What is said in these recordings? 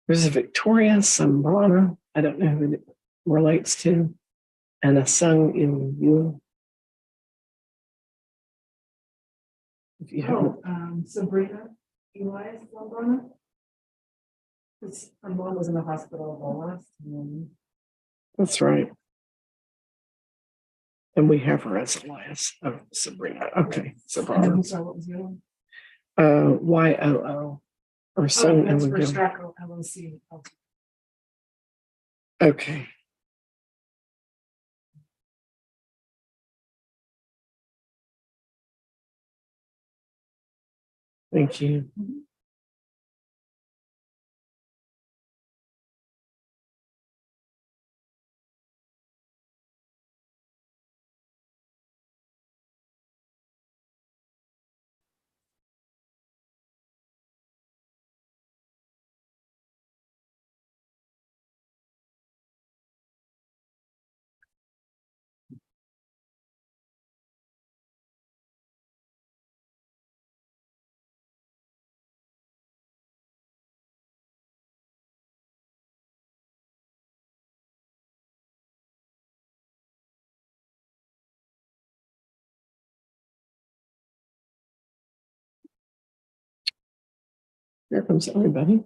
There's a Victoria Sambrana. I don't know who it relates to. And a Sung in you. If you have Sabrina Elias Sambrana. Her mom was in the hospital the last time. That's right. And we have her as Elias. Oh, Sabrina. Okay. Sabrina. I'm sorry, what was the other one? YOO. Or Sung That's in for you. Stracco LLC. Okay. Thank you. Here comes everybody.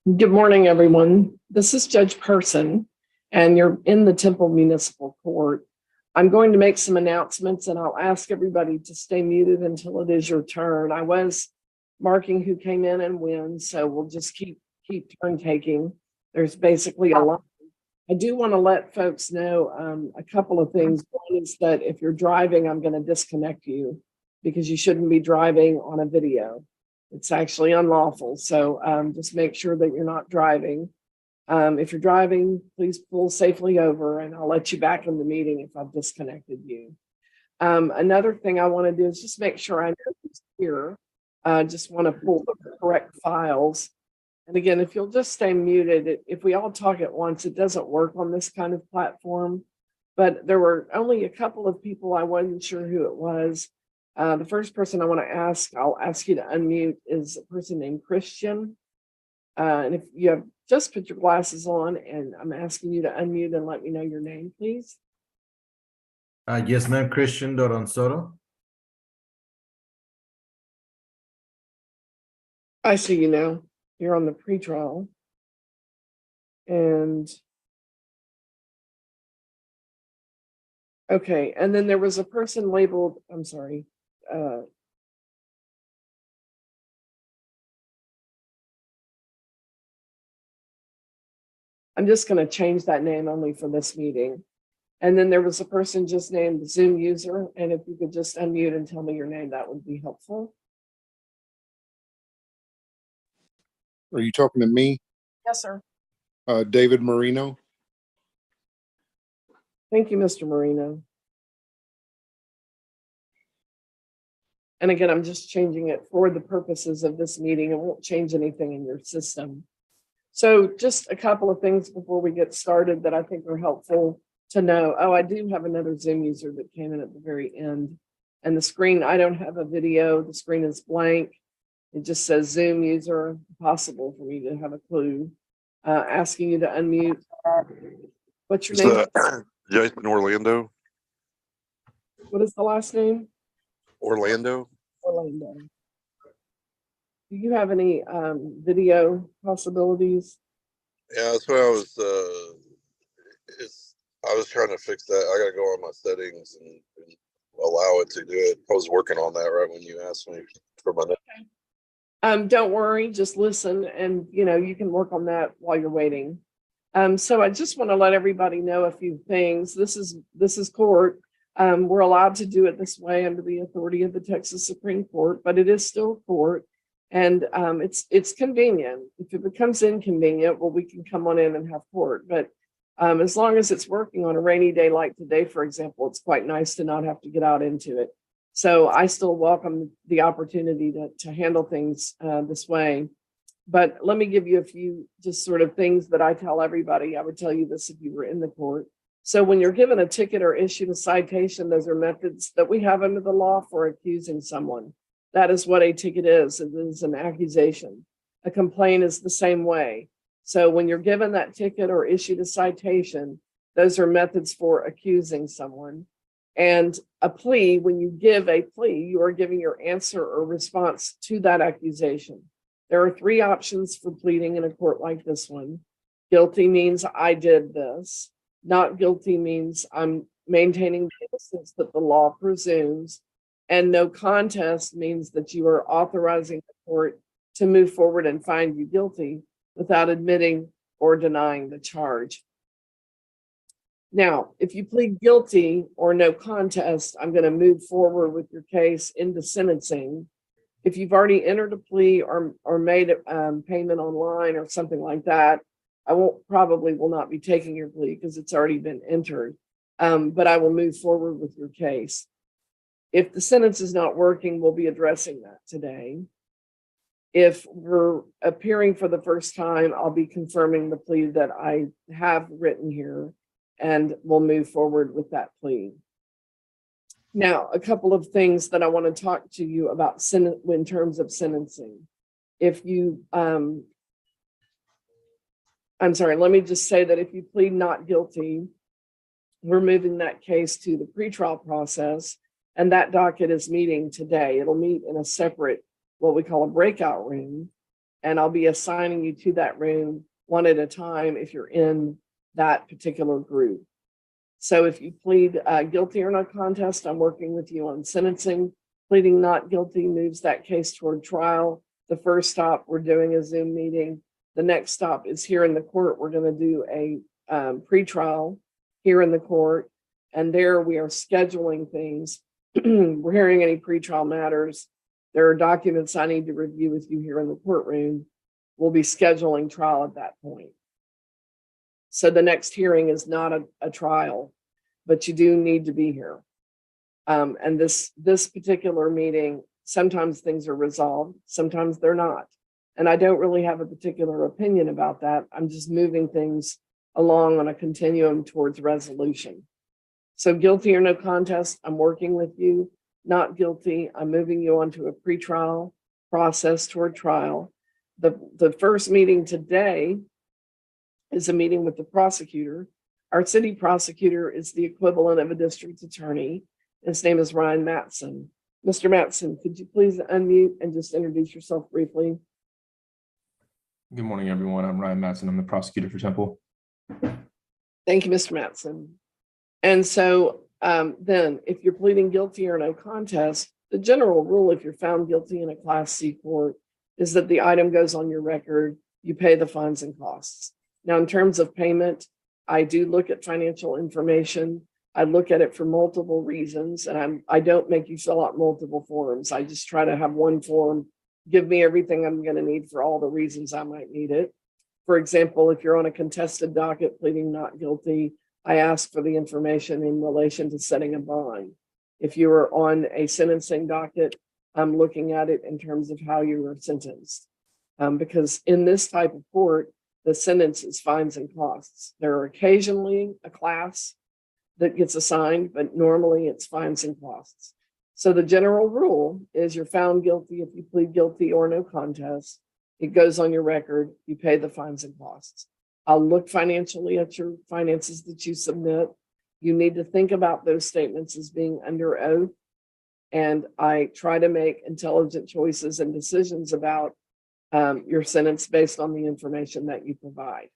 Good morning, everyone. This is Judge Person, and you're in the Temple Municipal Court. I'm going to make some announcements, and I'll ask everybody to stay muted until it is your turn. I was marking who came in and when, so we'll just keep turn taking. There's basically a lot. I do want to let folks know a couple of things. One is that if you're driving, I'm going to disconnect you because you shouldn't be driving on a video. It's actually unlawful. So just make sure that you're not driving. If you're driving, please pull safely over and I'll let you back in the meeting if I've disconnected you. Another thing I want to do is just make sure I know who's here. Just want to pull the correct files. And again, if you'll just stay muted, if we all talk at once, it doesn't work on this kind of platform. But there were only a couple of people I wasn't sure who it was. The first person I want to ask, I'll ask you to unmute, is a person named Christian. And if you have just put your glasses on, and I'm asking you to unmute and let me know your name, please. Yes, ma'am. Christian Doronzoro. I see you now. You're on the pretrial. And okay, and then there was a person labeled, I'm sorry. I'm just going to change that name only for this meeting. And then there was a person just named Zoom user. And if you could just unmute and tell me your name, that would be helpful. Are you talking to me? Yes, sir. David Marino. Thank you, Mr. Marino. And again, I'm just changing it for the purposes of this meeting. It won't change anything in your system. So just a couple of things before we get started that I think are helpful to know. Oh, I do have another Zoom user that came in at the very end. And the screen, I don't have a video. The screen is blank. It just says Zoom user. Possible for me to have a clue. Asking you to unmute. What's your name? Jason Orlando. What is the last name? Orlando. Orlando. Do you have any video possibilities? Yeah, that's what I was. I was trying to fix that. I gotta go on my settings and allow it to do it. I was working on that right when you asked me for my. Okay. Don't worry. Just listen, and you can work on that while you're waiting. So I just want to let everybody know a few things. This is court. We're allowed to do it this way under the authority of the Texas Supreme Court, but it is still court. And it's convenient. If it becomes inconvenient, well, we can come on in and have court. But as long as it's working on a rainy day like today, for example, it's quite nice to not have to get out into it. So I still welcome the opportunity to handle things this way. But let me give you a few just sort of things that I tell everybody. I would tell you this if you were in the court. So when you're given a ticket or issued a citation, those are methods that we have under the law for accusing someone. That is what a ticket is. It is an accusation. A complaint is the same way. So when you're given that ticket or issued a citation, those are methods for accusing someone. And a plea, when you give a plea, you are giving your answer or response to that accusation. There are three options for pleading in a court like this one. Guilty means I did this. Not guilty means I'm maintaining the innocence that the law presumes. And no contest means that you are authorizing the court to move forward and find you guilty without admitting or denying the charge. Now, if you plead guilty or no contest, I'm going to move forward with your case into sentencing. If you've already entered a plea or made a payment online or something like that, I will not be taking your plea because it's already been entered, but I will move forward with your case. If the sentence is not working, we'll be addressing that today. If we're appearing for the first time, I'll be confirming the plea that I have written here, and we'll move forward with that plea. Now, a couple of things that I want to talk to you about in terms of sentencing. If you, I'm sorry, let me just say that if you plead not guilty, we're moving that case to the pretrial process, and that docket is meeting today. It'll meet in a separate, what we call a breakout room, and I'll be assigning you to that room one at a time if you're in that particular group. So if you plead guilty or no contest, I'm working with you on sentencing. Pleading not guilty moves that case toward trial. The first stop, we're doing a Zoom meeting. The next stop is here in the court. We're going to do a pretrial here in the court, and there we are scheduling things. We're hearing any pretrial matters. There are documents I need to review with you here in the courtroom. We'll be scheduling trial at that point. So the next hearing is not a trial, but you do need to be here. And this particular meeting, sometimes things are resolved, sometimes they're not. And I don't really have a particular opinion about that. I'm just moving things along on a continuum towards resolution. So guilty or no contest, I'm working with you. Not guilty, I'm moving you on to a pretrial process toward trial. The first meeting today is a meeting with the prosecutor. Our city prosecutor is the equivalent of a district attorney. His name is Ryan Matson. Mr. Matson, could you please unmute and just introduce yourself briefly? Good morning, everyone. I'm Ryan Matson. I'm the prosecutor for Temple. Thank you, Mr. Matson. And so then if you're pleading guilty or no contest, the general rule, if you're found guilty in a Class C court, is that the item goes on your record, you pay the fines and costs. Now, in terms of payment, I do look at financial information. I look at it for multiple reasons, and I don't make you fill out multiple forms. I just try to have one form, give me everything I'm going to need for all the reasons I might need it. For example, if you're on a contested docket pleading not guilty, I ask for the information in relation to setting a bond. If you are on a sentencing docket, I'm looking at it in terms of how you were sentenced. Because in this type of court, the sentence is fines and costs. There are occasionally a class that gets assigned, but normally it's fines and costs. So the general rule is you're found guilty if you plead guilty or no contest. It goes on your record, you pay the fines and costs. I'll look financially at your finances that you submit. You need to think about those statements as being under oath. And I try to make intelligent choices and decisions about your sentence based on the information that you provide.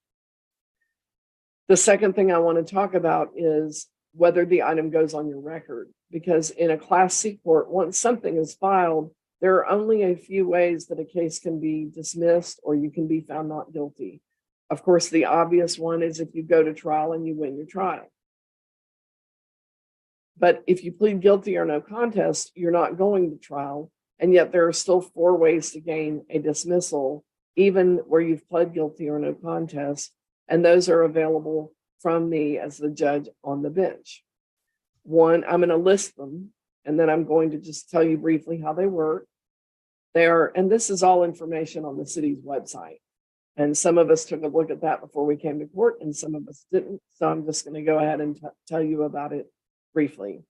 The second thing I want to talk about is whether the item goes on your record, because in a Class C court, once something is filed, there are only a few ways that a case can be dismissed or you can be found not guilty. Of course, the obvious one is if you go to trial and you win your trial. But if you plead guilty or no contest, you're not going to trial. And yet there are still 4 ways to gain a dismissal, even where you've pled guilty or no contest. And those are available from me as the judge on the bench. One, I'm going to list them, and then I'm going to just tell you briefly how they work. And this is all information on the city's website. And some of us took a look at that before we came to court and some of us didn't. So I'm just going to go ahead and tell you about it briefly.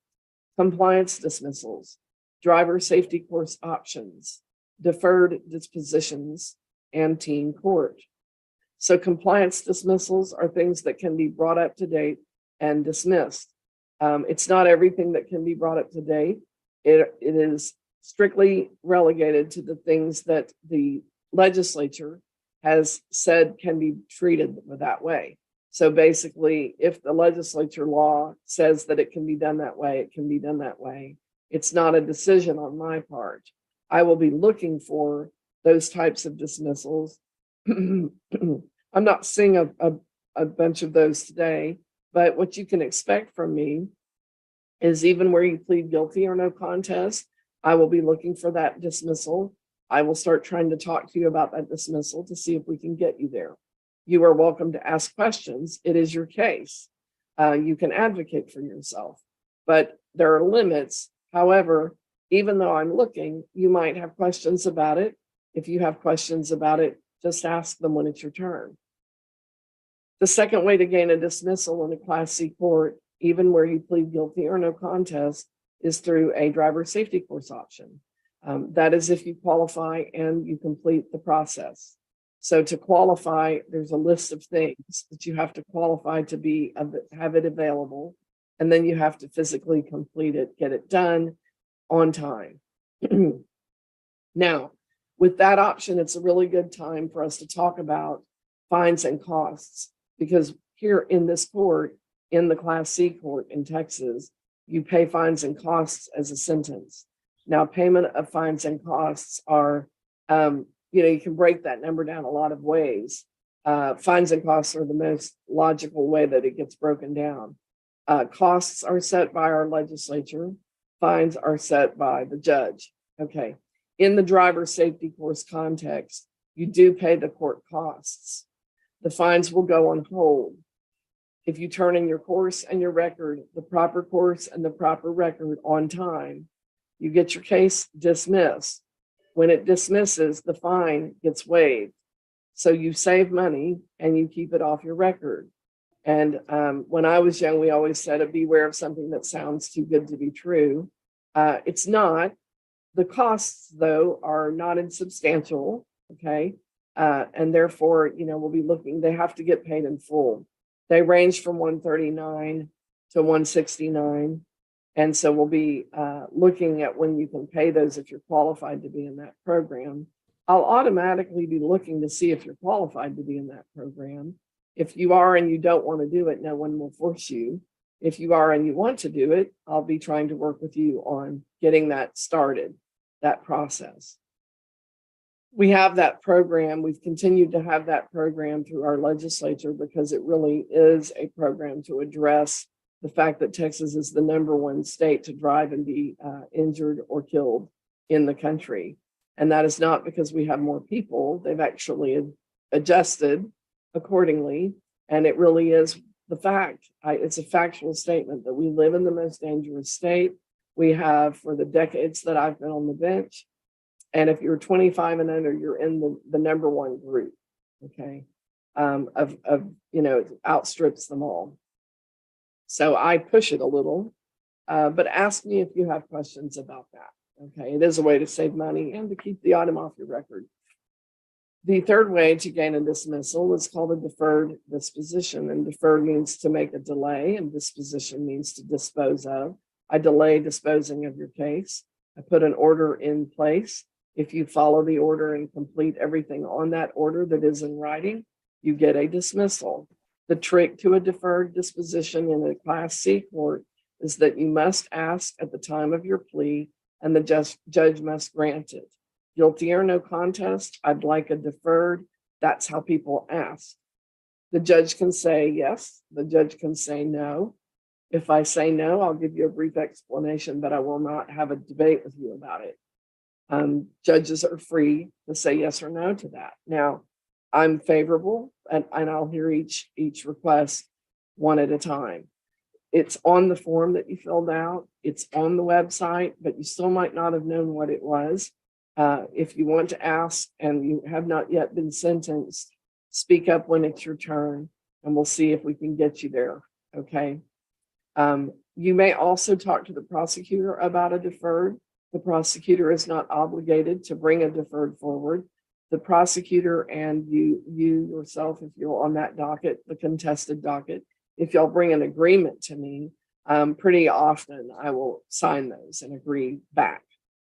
Compliance dismissals, driver safety course options, deferred dispositions, and teen court. So compliance dismissals are things that can be brought up to date and dismissed. It's not everything that can be brought up to date. It is strictly relegated to the things that the legislature has said can be treated that way. So basically, if the legislature law says that it can be done that way, it can be done that way. It's not a decision on my part. I will be looking for those types of dismissals. I'm not seeing a bunch of those today, but what you can expect from me is even where you plead guilty or no contest, I will be looking for that dismissal. I will start trying to talk to you about that dismissal to see if we can get you there. You are welcome to ask questions. It is your case. You can advocate for yourself, but there are limits. However, even though I'm looking, you might have questions about it. If you have questions about it, just ask them when it's your turn. The second way to gain a dismissal in a Class C court, even where you plead guilty or no contest, is through a driver safety course option. That is if you qualify and you complete the process. So to qualify, there's a list of things that you have to qualify to have it available, and then you have to physically complete it, get it done on time. Now, with that option, it's a really good time for us to talk about fines and costs, because here in this court, in the Class C court in Texas, you pay fines and costs as a sentence. Now, payment of fines and costs are, you can break that number down a lot of ways. Fines and costs are the most logical way that it gets broken down. Costs are set by our legislature. Fines are set by the judge. Okay. In the driver safety course context, you do pay the court costs. The fines will go on hold. If you turn in your course and your record, the proper course and the proper record on time, you get your case dismissed. When it dismisses, the fine gets waived. So you save money and you keep it off your record. And when I was young, we always said, beware of something that sounds too good to be true. It's not. The costs, though, are not insubstantial, okay? And therefore, we'll be looking, they have to get paid in full. They range from $139 to $169. And so we'll be looking at when you can pay those if you're qualified to be in that program. I'll automatically be looking to see if you're qualified to be in that program. If you are and you don't want to do it, no one will force you. If you are and you want to do it, I'll be trying to work with you on getting that started, that process. We have that program. We've continued to have that program through our legislature because it really is a program to address the fact that Texas is the #1 state to drive and be injured or killed in the country. And that is not because we have more people. They've actually adjusted accordingly. And it really is the fact. It's a factual statement that we live in the most dangerous state. We have for the decades that I've been on the bench. And if you're 25 and under, you're in the #1 group, okay, it outstrips them all. So I push it a little, but ask me if you have questions about that, okay? It is a way to save money and to keep the item off your record. The third way to gain a dismissal is called a deferred disposition, and deferred means to make a delay, and disposition means to dispose of. I delay disposing of your case. I put an order in place. If you follow the order and complete everything on that order that is in writing, you get a dismissal. The trick to a deferred disposition in a Class C court is that you must ask at the time of your plea and the judge must grant it. Guilty or no contest, I'd like a deferred. That's how people ask. The judge can say yes, the judge can say no. If I say no, I'll give you a brief explanation, but I will not have a debate with you about it. Judges are free to say yes or no to that. Now, I'm favorable, and I'll hear each request one at a time. It's on the form that you filled out. It's on the website, but you still might not have known what it was. If you want to ask and you have not yet been sentenced, speak up when it's your turn, and we'll see if we can get you there, okay? You may also talk to the prosecutor about a deferred. The prosecutor is not obligated to bring a deferred forward. The prosecutor and you yourself, if you're on that docket, the contested docket, if y'all bring an agreement to me, pretty often I will sign those and agree back,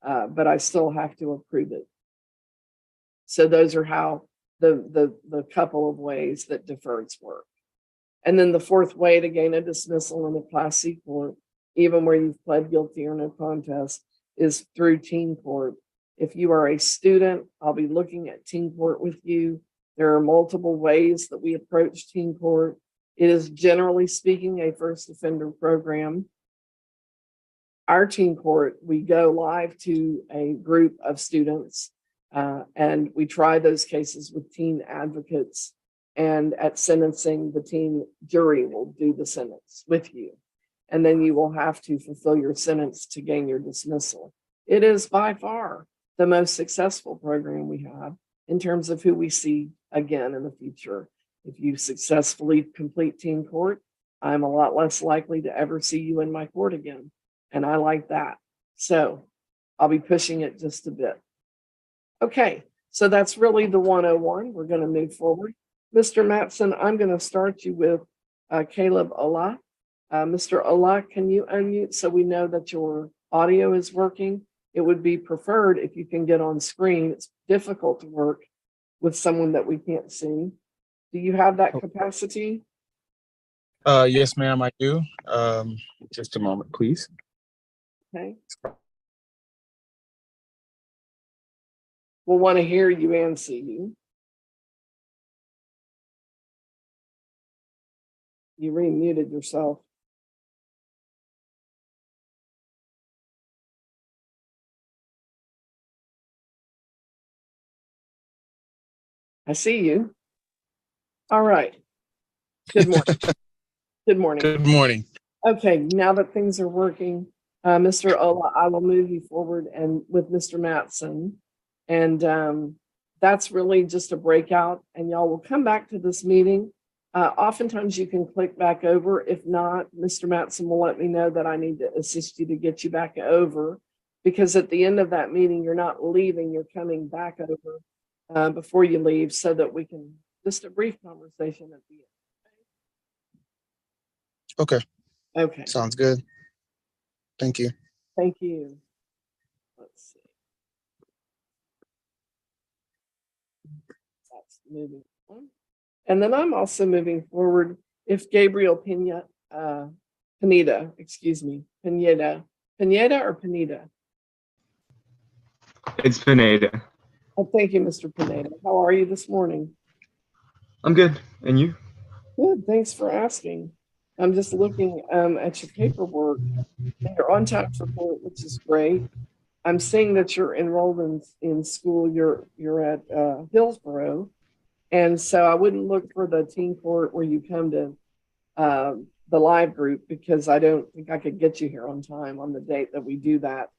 but I still have to approve it. So those are how the couple of ways that deferreds work. And then the fourth way to gain a dismissal in a Class C court, even where you've pled guilty or no contest, is through teen court. If you are a student, I'll be looking at teen court with you. There are multiple ways that we approach teen court. It is generally speaking a first offender program. Our teen court, we go live to a group of students and we try those cases with teen advocates. And at sentencing, the teen jury will do the sentence with you. And then you will have to fulfill your sentence to gain your dismissal. It is by far the most successful program we have in terms of who we see again in the future. If you successfully complete teen court, I'm a lot less likely to ever see you in my court again. And I like that. So I'll be pushing it just a bit. Okay, so that's really the 101. We're going to move forward. Mr. Matson, I'm going to start you with Caleb Ola. Mr. Ola, can you unmute so we know that your audio is working? It would be preferred if you can get on screen. It's difficult to work with someone that we can't see. Do you have that capacity? Yes, ma'am, I do. Just a moment, please. Okay. We'll want to hear you and see you. You remuted yourself. I see you. All right. Good morning. Good morning. Good morning. Okay, now that things are working, Mr. Ola, I will move you forward and with Mr. Matson. And that's really just a breakout, and y'all will come back to this meeting. Oftentimes you can click back over. If not, Mr. Matson will let me know that I need to assist you to get you back over, because at the end of that meeting, you're not leaving, you're coming back over before you leave, so that we can just a brief conversation at the end. Okay. Okay. Sounds good. Thank you. Thank you. Let's see. That's moving on. And then I'm also moving forward. If Gabriel Pineda, or Pineda? It's Pineda. Oh, thank you, Mr. Pineda. How are you this morning? I'm good. And you? Good, thanks for asking. I'm just looking at your paperwork and your on-time report, which is great. I'm seeing that you're enrolled in school. You're at Hillsborough. And so I wouldn't look for the teen court where you come to the live group, because I don't think I could get you here on time on the date that we do that.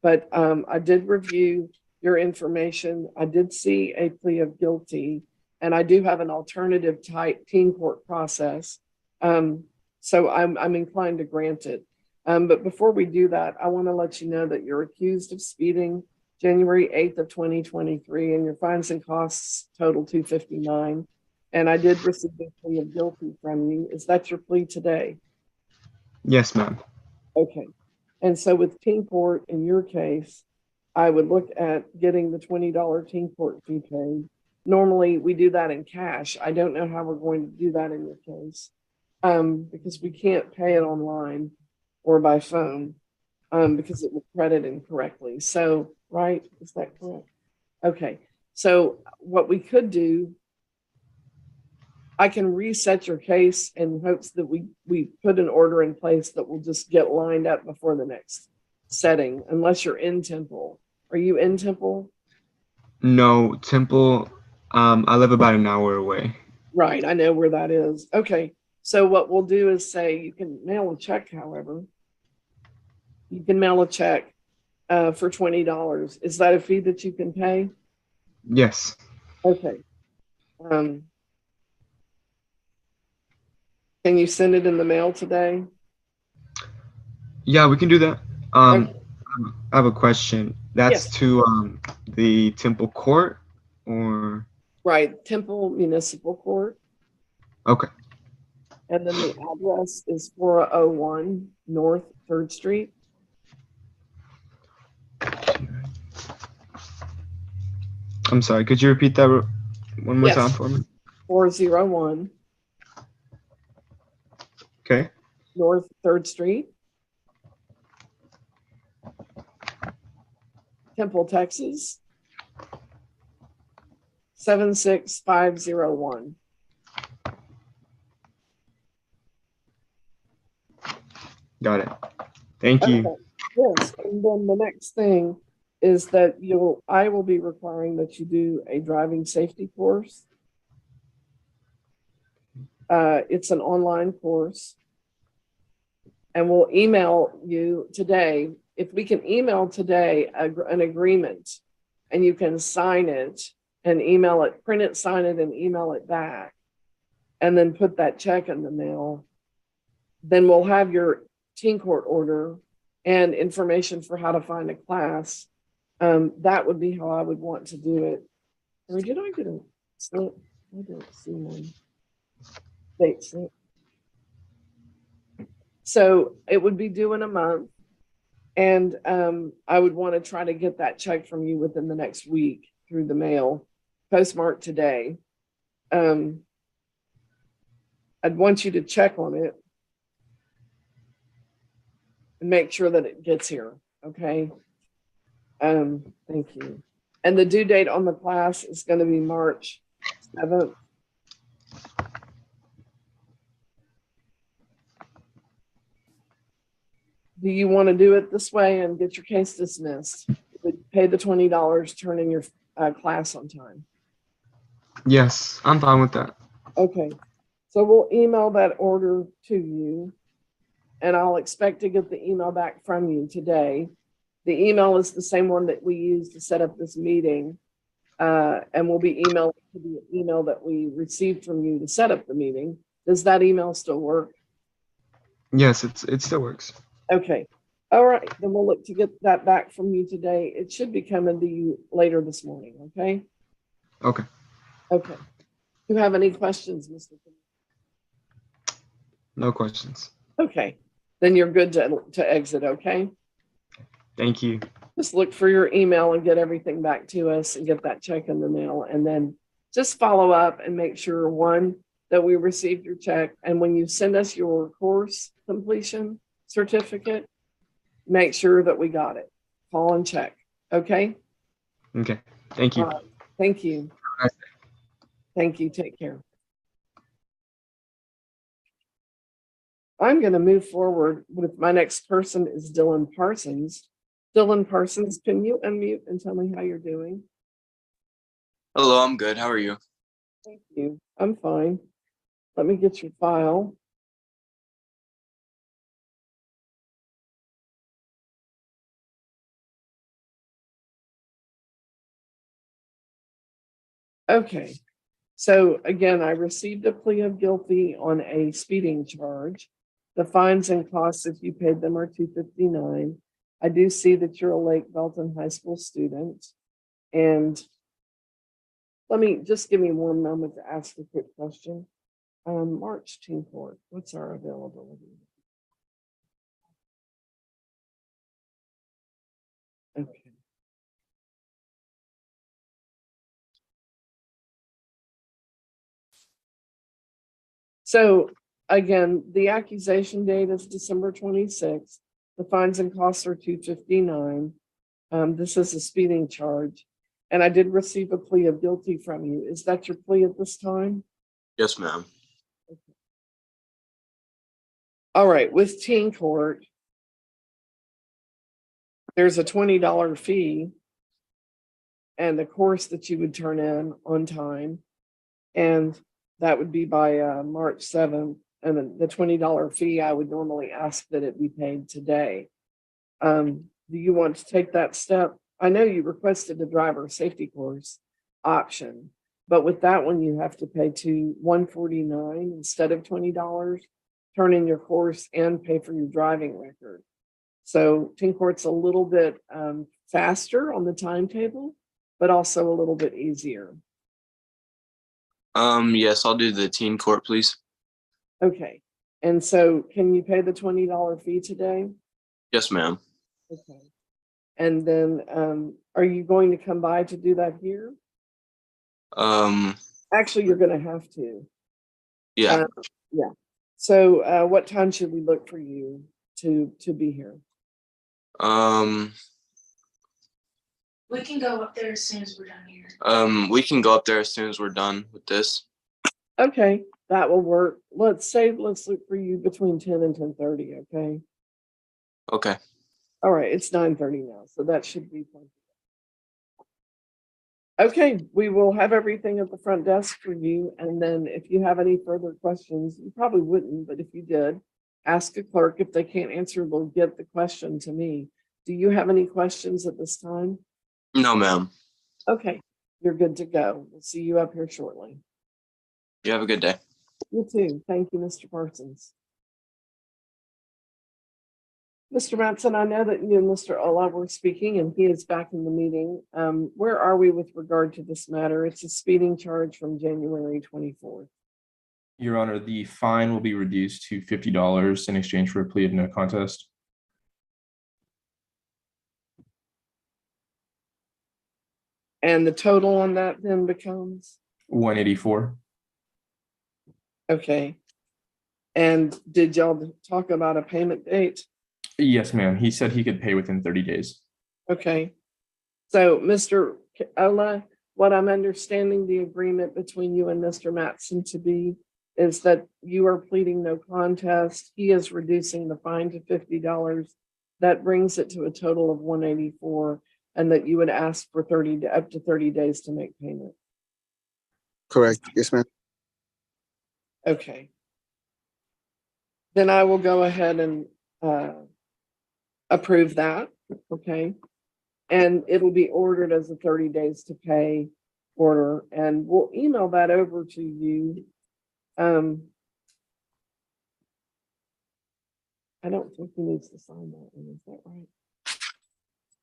But I did review your information. I did see a plea of guilty, and I do have an alternative type teen court process. So I'm inclined to grant it. But before we do that, I want to let you know that you're accused of speeding January 8th of 2023, and your fines and costs total $259. And I did receive a plea of guilty from you. Is that your plea today? Yes, ma'am. Okay. And so with teen court, in your case, I would look at getting the $20 teen court fee paid. Normally we do that in cash. I don't know how we're going to do that in your case, because we can't pay it online or by phone, because it will credit incorrectly. So, right, is that correct? Okay, so what we could do, I can reset your case in hopes that we put an order in place that will just get lined up before the next setting, unless you're in Temple. Are you in Temple? No, Temple, I live about an hour away. Right, I know where that is. Okay, so what we'll do is say you can mail a check, however. You can mail a check for $20. Is that a fee that you can pay? Yes. Okay. Can you send it in the mail today? Yeah, we can do that. Okay. I have a question. That's Yes. to the Temple Court or Right, Temple Municipal Court. okay. And then the address is 401 North 3rd Street. I'm sorry, could you repeat that one more Yes. time for me? 401 Okay. North 3rd Street, Temple, Texas, 76501. Got it. Thank you. Okay. Yes, and then the next thing is that I will be requiring that you do a driving safety course. It's an online course. And we'll email you today. If we can email today an agreement and you can sign it and email it, print it, sign it, and email it back, and then put that check in the mail, then we'll have your teen court order and information for how to find a class. That would be how I would want to do it. Or did I get a slip? I don't see one. Date slip. So it would be due in a month. And I would want to try to get that check from you within the next week through the mail, postmarked today. I'd want you to check on it and make sure that it gets here. Okay. Thank you. And the due date on the class is going to be March 7th. Do you want to do it this way and get your case dismissed? Pay the $20, turn in your class on time. Yes, I'm fine with that. Okay. So we'll email that order to you, and I'll expect to get the email back from you today. The email is the same one that we used to set up this meeting, and we'll be emailed to the email that we received from you to set up the meeting. Does that email still work? Yes, it still works. Okay. All right. Then we'll look to get that back from you today. It should be coming to you later this morning. Okay. Okay. Okay. Do you have any questions, Mr. No questions. Okay. Then you're good to exit. Okay. Thank you. Just look for your email and get everything back to us and get that check in the mail. And then just follow up and make sure, one, that we received your check. And when you send us your course completion certificate, make sure that we got it. Call and check. Okay. Okay. Thank you. All right. Thank you. Thank you. Take care. I'm going to move forward with my next person is Dylan Parsons. Dylan Parsons, can you unmute and tell me how you're doing? Hello, I'm good. How are you? Thank you. I'm fine. Let me get your file. Okay. So again, I received a plea of guilty on a speeding charge. The fines and costs, if you paid them, are $259. I do see that you're a Lake Belton High School student. And let me just give me one moment to ask a quick question. March teen court, what's our availability? Okay. So again, the accusation date is December 26th. The fines and costs are $259. This is a speeding charge. And I did receive a plea of guilty from you. Is that your plea at this time? Yes, ma'am. Okay. All right, with teen court, there's a $20 fee and the course that you would turn in on time. And that would be by March 7th. And then the $20 fee, I would normally ask that it be paid today. Do you want to take that step? I know you requested a driver safety course option, But with that one, you have to pay to $149 instead of $20, turn in your course and pay for your driving record. So teen court's a little bit faster on the timetable, but also a little bit easier. Yes, I'll do the teen court, please. Okay. And so can you pay the $20 fee today? Yes, ma'am. Okay. And then are you going to come by to do that here? Actually, you're going to have to. Yeah. Yeah. So what time should we look for you to be here? We can go up there as soon as we're done here. We can go up there as soon as we're done with this. Okay, that will work. Let's look for you between 10 and 10:30, okay? Okay. All right, it's 9:30 now, so that should be fun. Okay, we will have everything at the front desk for you. And then if you have any further questions, you probably wouldn't, but if you did, ask a clerk. If they can't answer, they'll get the question to me. Do you have any questions at this time? No, ma'am. Okay, you're good to go. We'll see you up here shortly. You have a good day. You too. Thank you, Mr. Parsons. Mr. Matson, I know that you and Mr. Ola were speaking and he is back in the meeting. Where are we with regard to this matter? It's a speeding charge from January 24th. Your Honor, the fine will be reduced to $50 in exchange for a plea of no contest. And the total on that then becomes? $184. Okay. And did y'all talk about a payment date? Yes, ma'am. He said he could pay within 30 days. Okay. So, Mr. Ola, what I'm understanding the agreement between you and Mr. Matson to be is that you are pleading no contest. He is reducing the fine to $50. That brings it to a total of $184, and that you would ask for up to 30 days to make payment. Correct. Yes, ma'am. Okay. Then I will go ahead and approve that. Okay. And it'll be ordered as a 30 days to pay order, and we'll email that over to you. I don't think he needs to sign that one, is that right?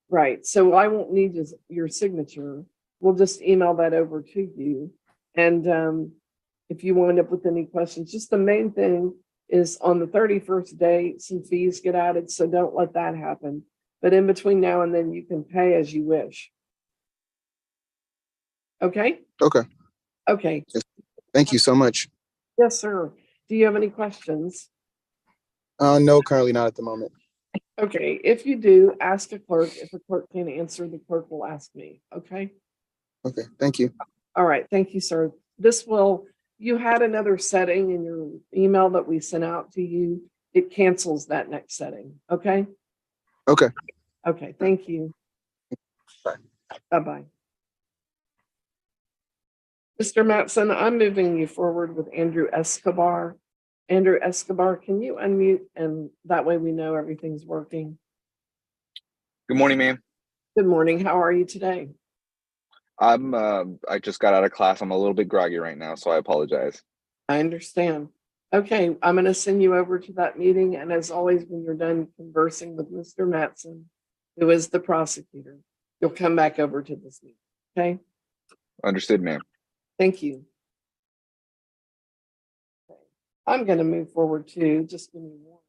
Right, so I won't need your signature. We'll just email that over to you. And if you wind up with any questions, just the main thing is on the 31st day, some fees get added, so don't let that happen. But in between now and then, you can pay as you wish. Okay? Okay. Okay. Yes. Thank you so much. Yes, sir. Do you have any questions? No, currently not at the moment. Okay, if you do, ask a clerk. If a clerk can't answer, the clerk will ask me, okay? Okay, thank you. All right, thank you, sir. You had another setting in your email that we sent out to you. It cancels that next setting, okay? Okay. Okay, thank you. Bye. Bye-bye. Mr. Matson, I'm moving you forward with Andrew Escobar. Andrew Escobar, can you unmute, and that way we know everything's working? Good morning, ma'am. Good morning. How are you today? I just got out of class. I'm a little bit groggy right now, so I apologize. I understand. Okay, I'm going to send you over to that meeting, and as always, when you're done conversing with Mr. Matson, who is the prosecutor, you'll come back over to this meeting, okay? Understood, ma'am. Thank you. I'm going to move forward too. Just give me one.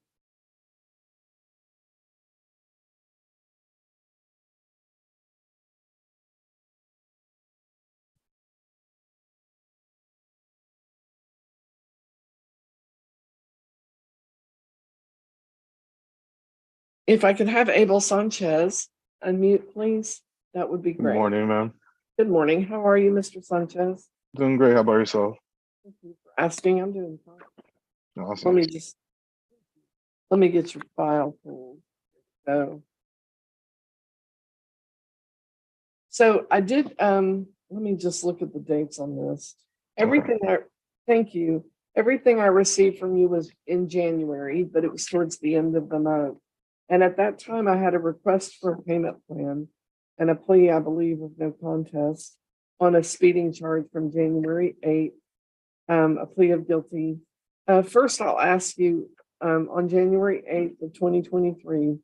If I could have Abel Sanchez unmute, please, that would be Good great. morning, ma'am. Good morning. How are you, Mr. Sanchez? Doing great. How about yourself? Thank you for asking. I'm doing fine. Awesome. Let me get your file pulled. So I did, let me just look at the dates on this. Thank you. Everything I received from you was in January, but it was towards the end of the month. And at that time, I had a request for a payment plan and a plea, I believe, of no contest. on a speeding charge from January 8th, a plea of guilty. First, I'll ask you, on January 8th of 2023,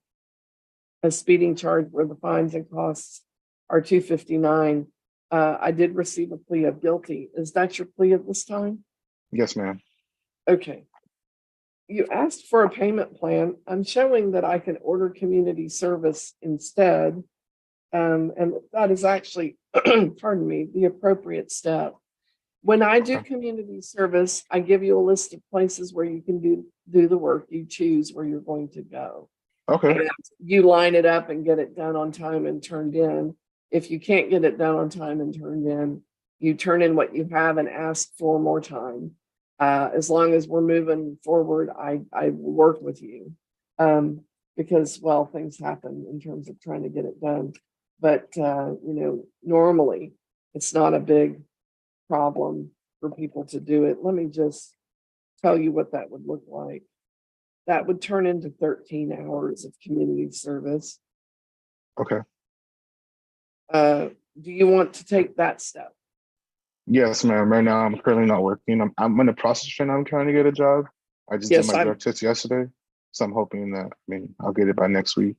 a speeding charge where the fines and costs are $259. I did receive a plea of guilty. Is that your plea at this time? Yes, ma'am. Okay. You asked for a payment plan. I'm showing that I can order community service instead. And that is actually, pardon me, the appropriate step. When I do community service, I give you a list of places where you can do the work. You choose where you're going to go. Okay. And you line it up and get it done on time and turned in. If you can't get it done on time and turned in, you turn in what you have and ask for more time. As long as we're moving forward, I will work with you, because, well, things happen in terms of trying to get it done. But, normally it's not a big problem for people to do it. Let me just tell you what that would look like. That would turn into 13 hours of community service. Okay. Do you want to take that step? Yes, ma'am. Right now, I'm currently not working. I'm in the process right now. I'm trying to get a job. I just Yes, did my drug test yesterday, so I'm hoping that I'll get it by next week.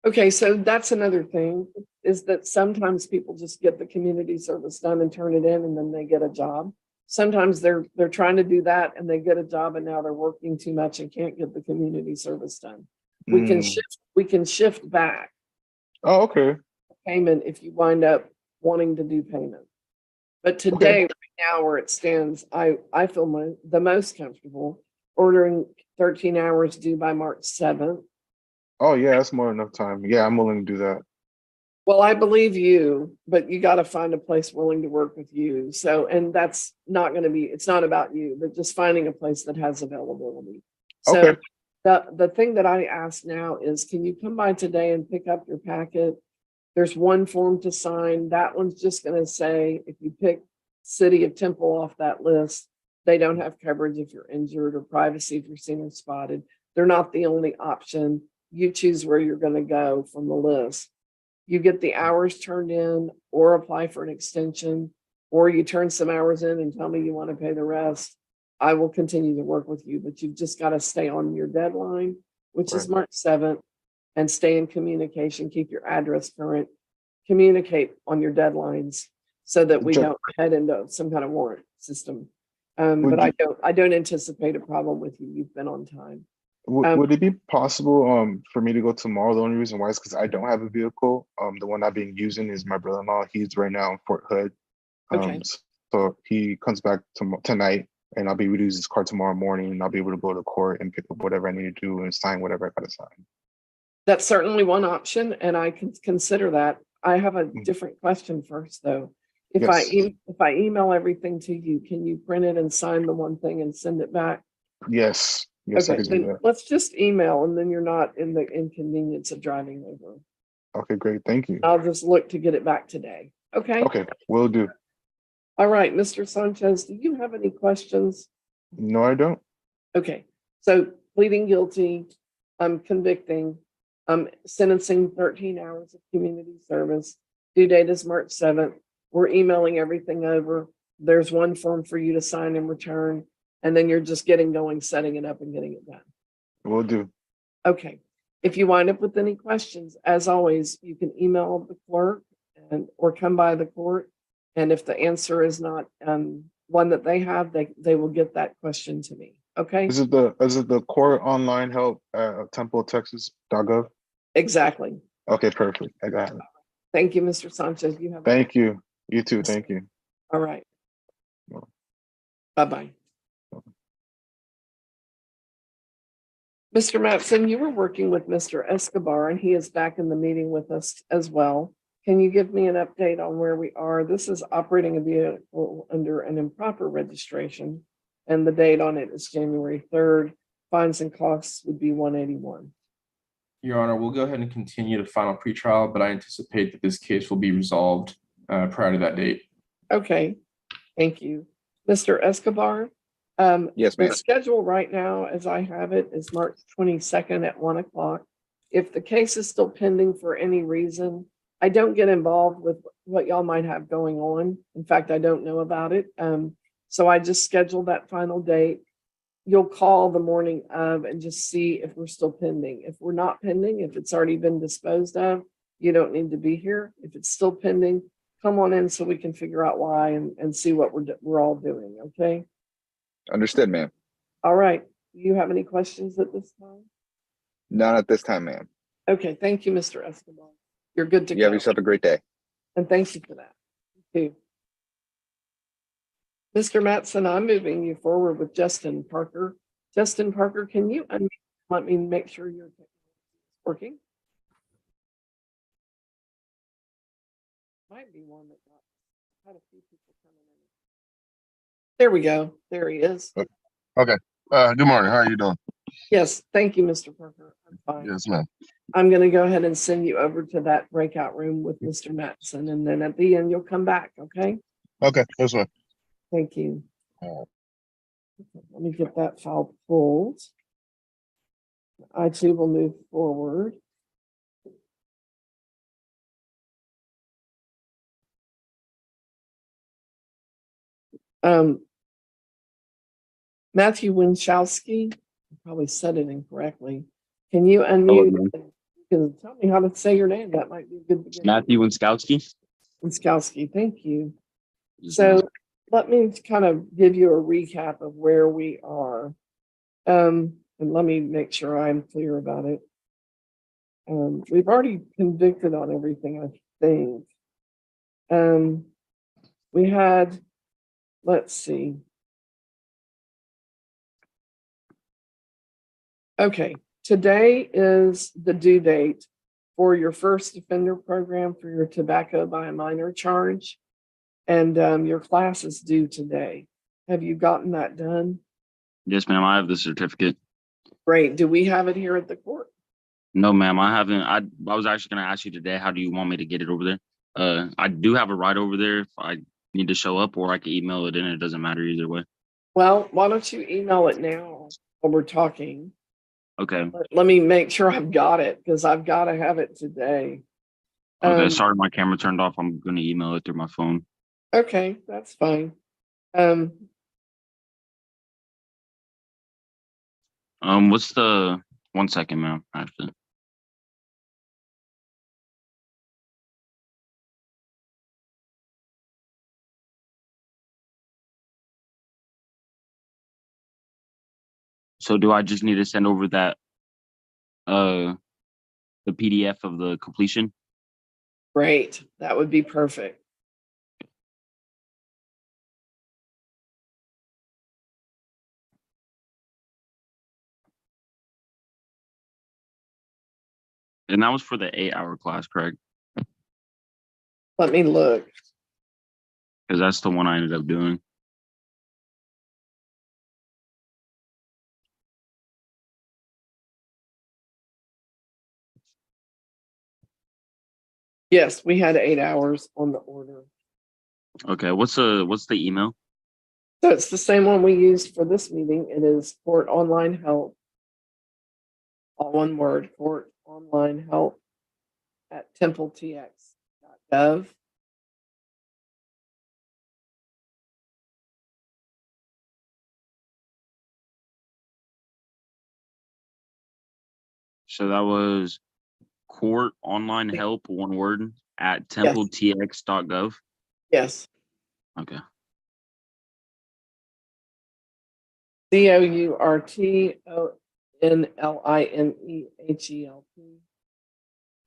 Okay, so that's another thing, is that sometimes people just get the community service done and turn it in, and then they get a job. Sometimes they're trying to do that and they get a job, and now they're working too much and can't get the community service done. We can shift back Oh, okay. payment if you wind up wanting to do payment. But today, right now, where it stands, I feel the most comfortable ordering 13 hours due by March 7th. Oh, yeah, that's more than enough time. Yeah, I'm willing to do that. Well, I believe you, but you got to find a place willing to work with you. So, and that's not going to be, it's not about you, but just finding a place that has availability. So Okay. the thing that I ask now is, can you come by today and pick up your packet? There's one form to sign. That one's just going to say, if you pick City of Temple off that list, they don't have coverage if you're injured, or privacy if you're seen or spotted. They're not the only option. You choose where you're going to go from the list. You get the hours turned in, or apply for an extension, or you turn some hours in and tell me you want to pay the rest. I will continue to work with you, but you've just got to stay on your deadline, which is March 7th, and stay in communication. Keep your address current. Communicate on your deadlines so that we don't head into some kind of warrant system. But I don't anticipate a problem with you. You've been on time. Would it be possible for me to go tomorrow? The only reason why is because I don't have a vehicle. The one I've been using is my brother-in-law. He's right now in Fort Hood. So he comes back tonight, and I'll be able to use his car tomorrow morning, and I'll be able to go to court and pick up whatever I need to do and sign whatever I got to sign. That's certainly one option, and I can consider that. I have a different question first, though. If I email everything to you, can you print it and sign the one thing and send it back? Yes. Yes, okay, I can do that. Let's just email, and then you're not in the inconvenience of driving over. Okay, great. Thank you. I'll just look to get it back today. Okay. Okay, will do. All right, Mr. Sanchez, do you have any questions? No, I don't. Okay, so pleading guilty, I'm convicting, I'm sentencing 13 hours of community service. Due date is March 7th. We're emailing everything over. There's one form for you to sign and return, and then you're just getting going, setting it up and getting it done. Will do. Okay. If you wind up with any questions, as always, you can email the clerk or come by the court. And if the answer is not one that they have, they will get that question to me. Okay. Is it the court online help at templetexas.gov? Exactly. Okay, perfect. I got it. Thank you, Mr. Sanchez. You have. Thank you. You too. Thank you. All right. Bye-bye. Mr. Matson, you were working with Mr. Escobar, and he is back in the meeting with us as well. Can you give me an update on where we are? This is operating a vehicle under an improper registration, and the date on it is January 3rd. Fines and costs would be $181. Your Honor, we'll go ahead and continue to final pretrial, but I anticipate that this case will be resolved prior to that date. Okay, thank you. Mr. Escobar? Yes, ma'am. The schedule right now, as I have it, is March 22nd at 1 o'clock. If the case is still pending for any reason, I don't get involved with what y'all might have going on. In fact, I don't know about it. So I just scheduled that final date. You'll call the morning of and just see if we're still pending. If we're not pending, if it's already been disposed of, you don't need to be here. If it's still pending, come on in so we can figure out why and see what we're all doing, okay? Understood, ma'am. All right. Do you have any questions at this time? None at this time, ma'am. Okay, thank you, Mr. Escobar. You're good to You have go. yourself a great day. And thank you for that. Thank you. Mr. Mattson, I'm moving you forward with Justin Parker. Justin Parker, can you let me make sure you're working? Might be one that had a few people coming in. There we go. There he is. Okay. Good morning. How are you doing? Yes, thank you, Mr. Parker. I'm fine. Yes, ma'am. I'm going to go ahead and send you over to that breakout room with Mr. Mattson, and then at the end, you'll come back, okay? Okay, that's fine. Thank you. Let me get that file pulled. I too will move forward. Matthew Winchowski, I probably said it incorrectly. Can you unmute? You can tell me how to say your name. That might be a good beginning. Matthew Winskowski. Winskowski, thank you. So let me kind of give you a recap of where we are. And let me make sure I'm clear about it. We've already convicted on everything, I think. We had, let's see. Okay, today is the due date for your first offender program for your tobacco by a minor charge. And your class is due today. Have you gotten that done? Yes, ma'am. I have the certificate. Great. Do we have it here at the court? No, ma'am. I haven't. I was actually going to ask you today, how do you want me to get it over there? I do have a ride over there if I need to show up, or I can email it in. It doesn't matter either way. Well, why don't you email it now while we're talking? Okay. Let me make sure I've got it because I've got to have it today. Okay. Sorry, my camera turned off. I'm going to email it through my phone. Okay, that's fine. What's the 1 second, ma'am? Actually. So do I just need to send over that the PDF of the completion? Great. That would be perfect. And that was for the 8-hour class, correct? Let me look. Because that's the one I ended up doing. Yes, we had 8 hours on the order. Okay, what's the email? So it's the same one we used for this meeting. It is court online help. All one word, court online help at templetx.gov. So that was court online help, one word, at templetx.gov. Yes. Okay. COURTONLINEHELP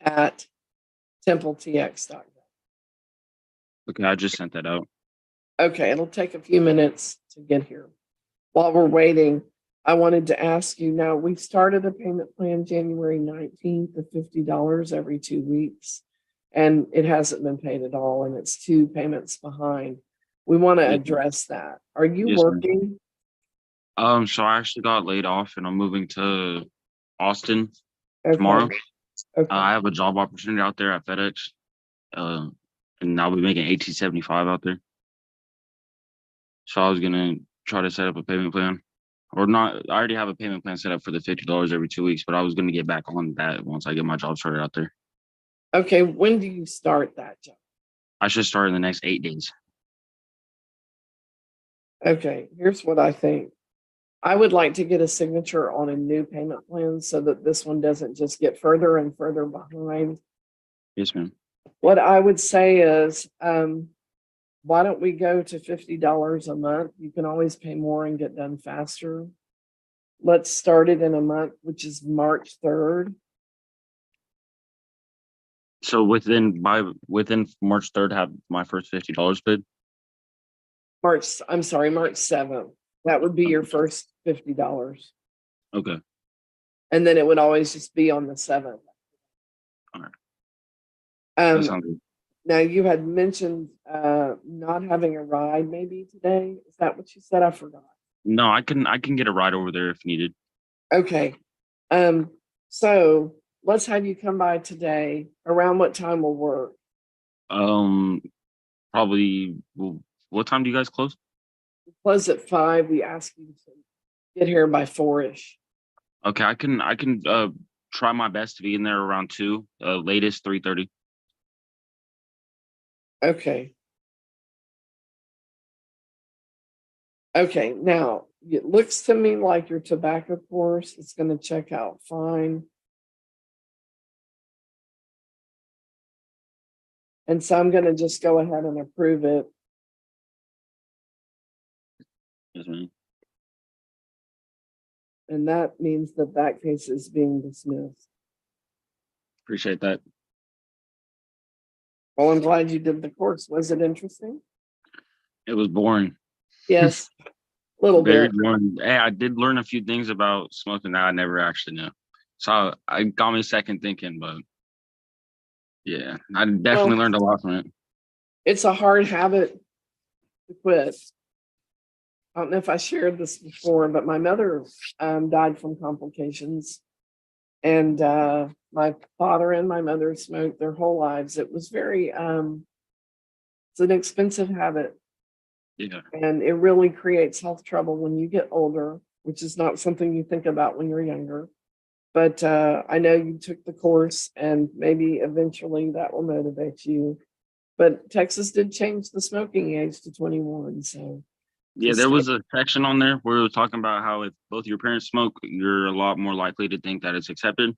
at templetx.gov. Okay, I just sent that out. Okay, it'll take a few minutes to get here. While we're waiting, I wanted to ask you, now we started a payment plan January 19th of $50 every 2 weeks, and it hasn't been paid at all, and it's 2 payments behind. We want to address that. Are you working? So I actually got laid off and I'm moving to Austin tomorrow. Okay. I have a job opportunity out there at FedEx. And I'll be making $18.75 out there. So I was gonna try to set up a payment plan. Or not, I already have a payment plan set up for the $50 every 2 weeks, but I was gonna get back on that once I get my job started out there. Okay, when do you start that job? I should start in the next 8 days. Okay, here's what I think. I would like to get a signature on a new payment plan so that this one doesn't just get further and further behind. Yes, ma'am. What I would say is, why don't we go to $50 a month? You can always pay more and get done faster. Let's start it in a month, which is March 3rd. So within March 3rd, have my first $50 paid. March 7th. That would be your first $50. Okay. And then it would always just be on the 7th. All right. That Um, sounds good. now you had mentioned not having a ride maybe today. Is that what you said? I forgot. No, I can get a ride over there if needed. Okay. So let's have you come by today. Around what time will work? Probably. Well, what time do you guys close? We close at 5. We ask you to get here by 4-ish. Okay, I can try my best to be in there around 2, latest 3:30. Okay. Okay, now it looks to me like your tobacco course is going to check out fine. And so I'm going to just go ahead and approve it. Yes, ma'am. And that means that that case is being dismissed. Appreciate that. Well, I'm glad you did the course. Was it interesting? It was boring. Yes, a little Very bit. boring. Hey, I did learn a few things about smoking that I never actually knew. So I got me second thinking, but yeah, I definitely learned a lot from it. It's a hard habit to quit. I don't know if I shared this before, but my mother died from complications. And my father and my mother smoked their whole lives. It was very, it's an expensive habit. Yeah. And it really creates health trouble when you get older, which is not something you think about when you're younger. But I know you took the course and maybe eventually that will motivate you. But Texas did change the smoking age to 21. So Yeah, there was a section on there where it was talking about how if both your parents smoke, you're a lot more likely to think that it's accepted.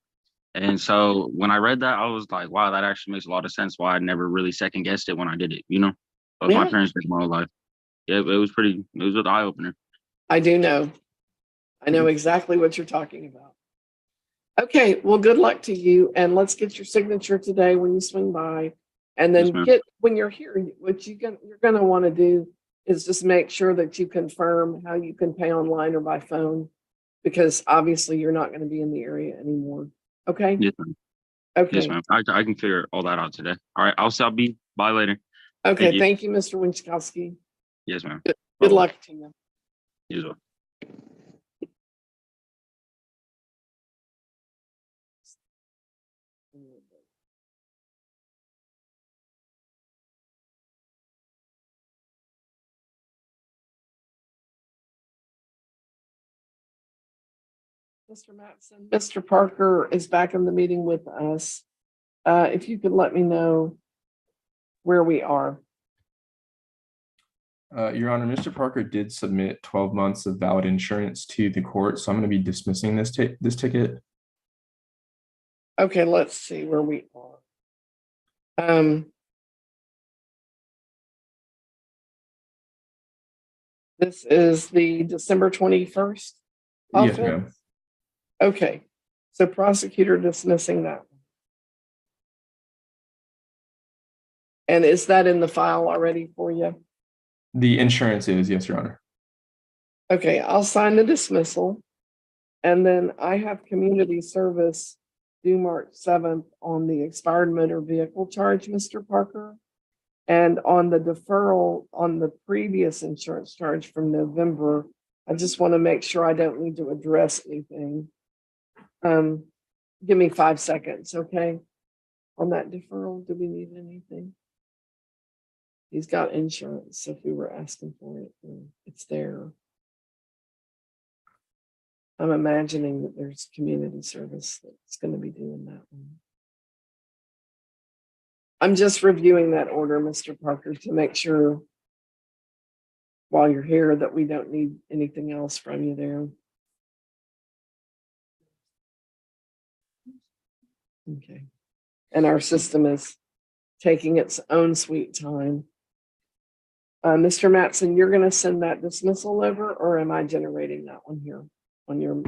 And so when I read that, I was like, wow, that actually makes a lot of sense why I never really second guessed it when I did it, you know? But my yeah, parents did my whole life. Yeah, it was an eye opener. I do know. I know exactly what you're talking about. Okay, well, good luck to you. And let's get your signature today when you swing by. And Yes, then ma'am. when you're here, what you're going to want to do is just make sure that you confirm how you can pay online or by phone, because obviously you're not going to be in the area anymore. Okay? Yes, ma'am. Okay. Yes, ma'am. I can figure all that out today. All right, I'll be by later. Okay. Thank you, Mr. Winchkowski. Yes, ma'am. Good luck to you. You as well. Mr. Matson, Mr. Parker is back in the meeting with us. If you could let me know where we are. Your Honor, Mr. Parker did submit 12 months of valid insurance to the court, so I'm going to be dismissing this ticket. Okay, let's see where we are. This is the December 21st. Yes, ma'am. Okay, so prosecutor dismissing that. And is that in the file already for you? The insurance is, yes, Your Honor. Okay, I'll sign the dismissal. And then I have community service due March 7th on the expired motor vehicle charge, Mr. Parker. And on the deferral on the previous insurance charge from November, I just want to make sure I don't need to address anything. Give me 5 seconds, okay? On that deferral, do we need anything? He's got insurance, so if we were asking for it, it's there. I'm imagining that there's community service that's going to be doing that one. I'm just reviewing that order, Mr. Parker, to make sure while you're here that we don't need anything else from you there. Okay. And our system is taking its own sweet time. Mr. Mattson, you're going to send that dismissal over, or am I generating that one here on your?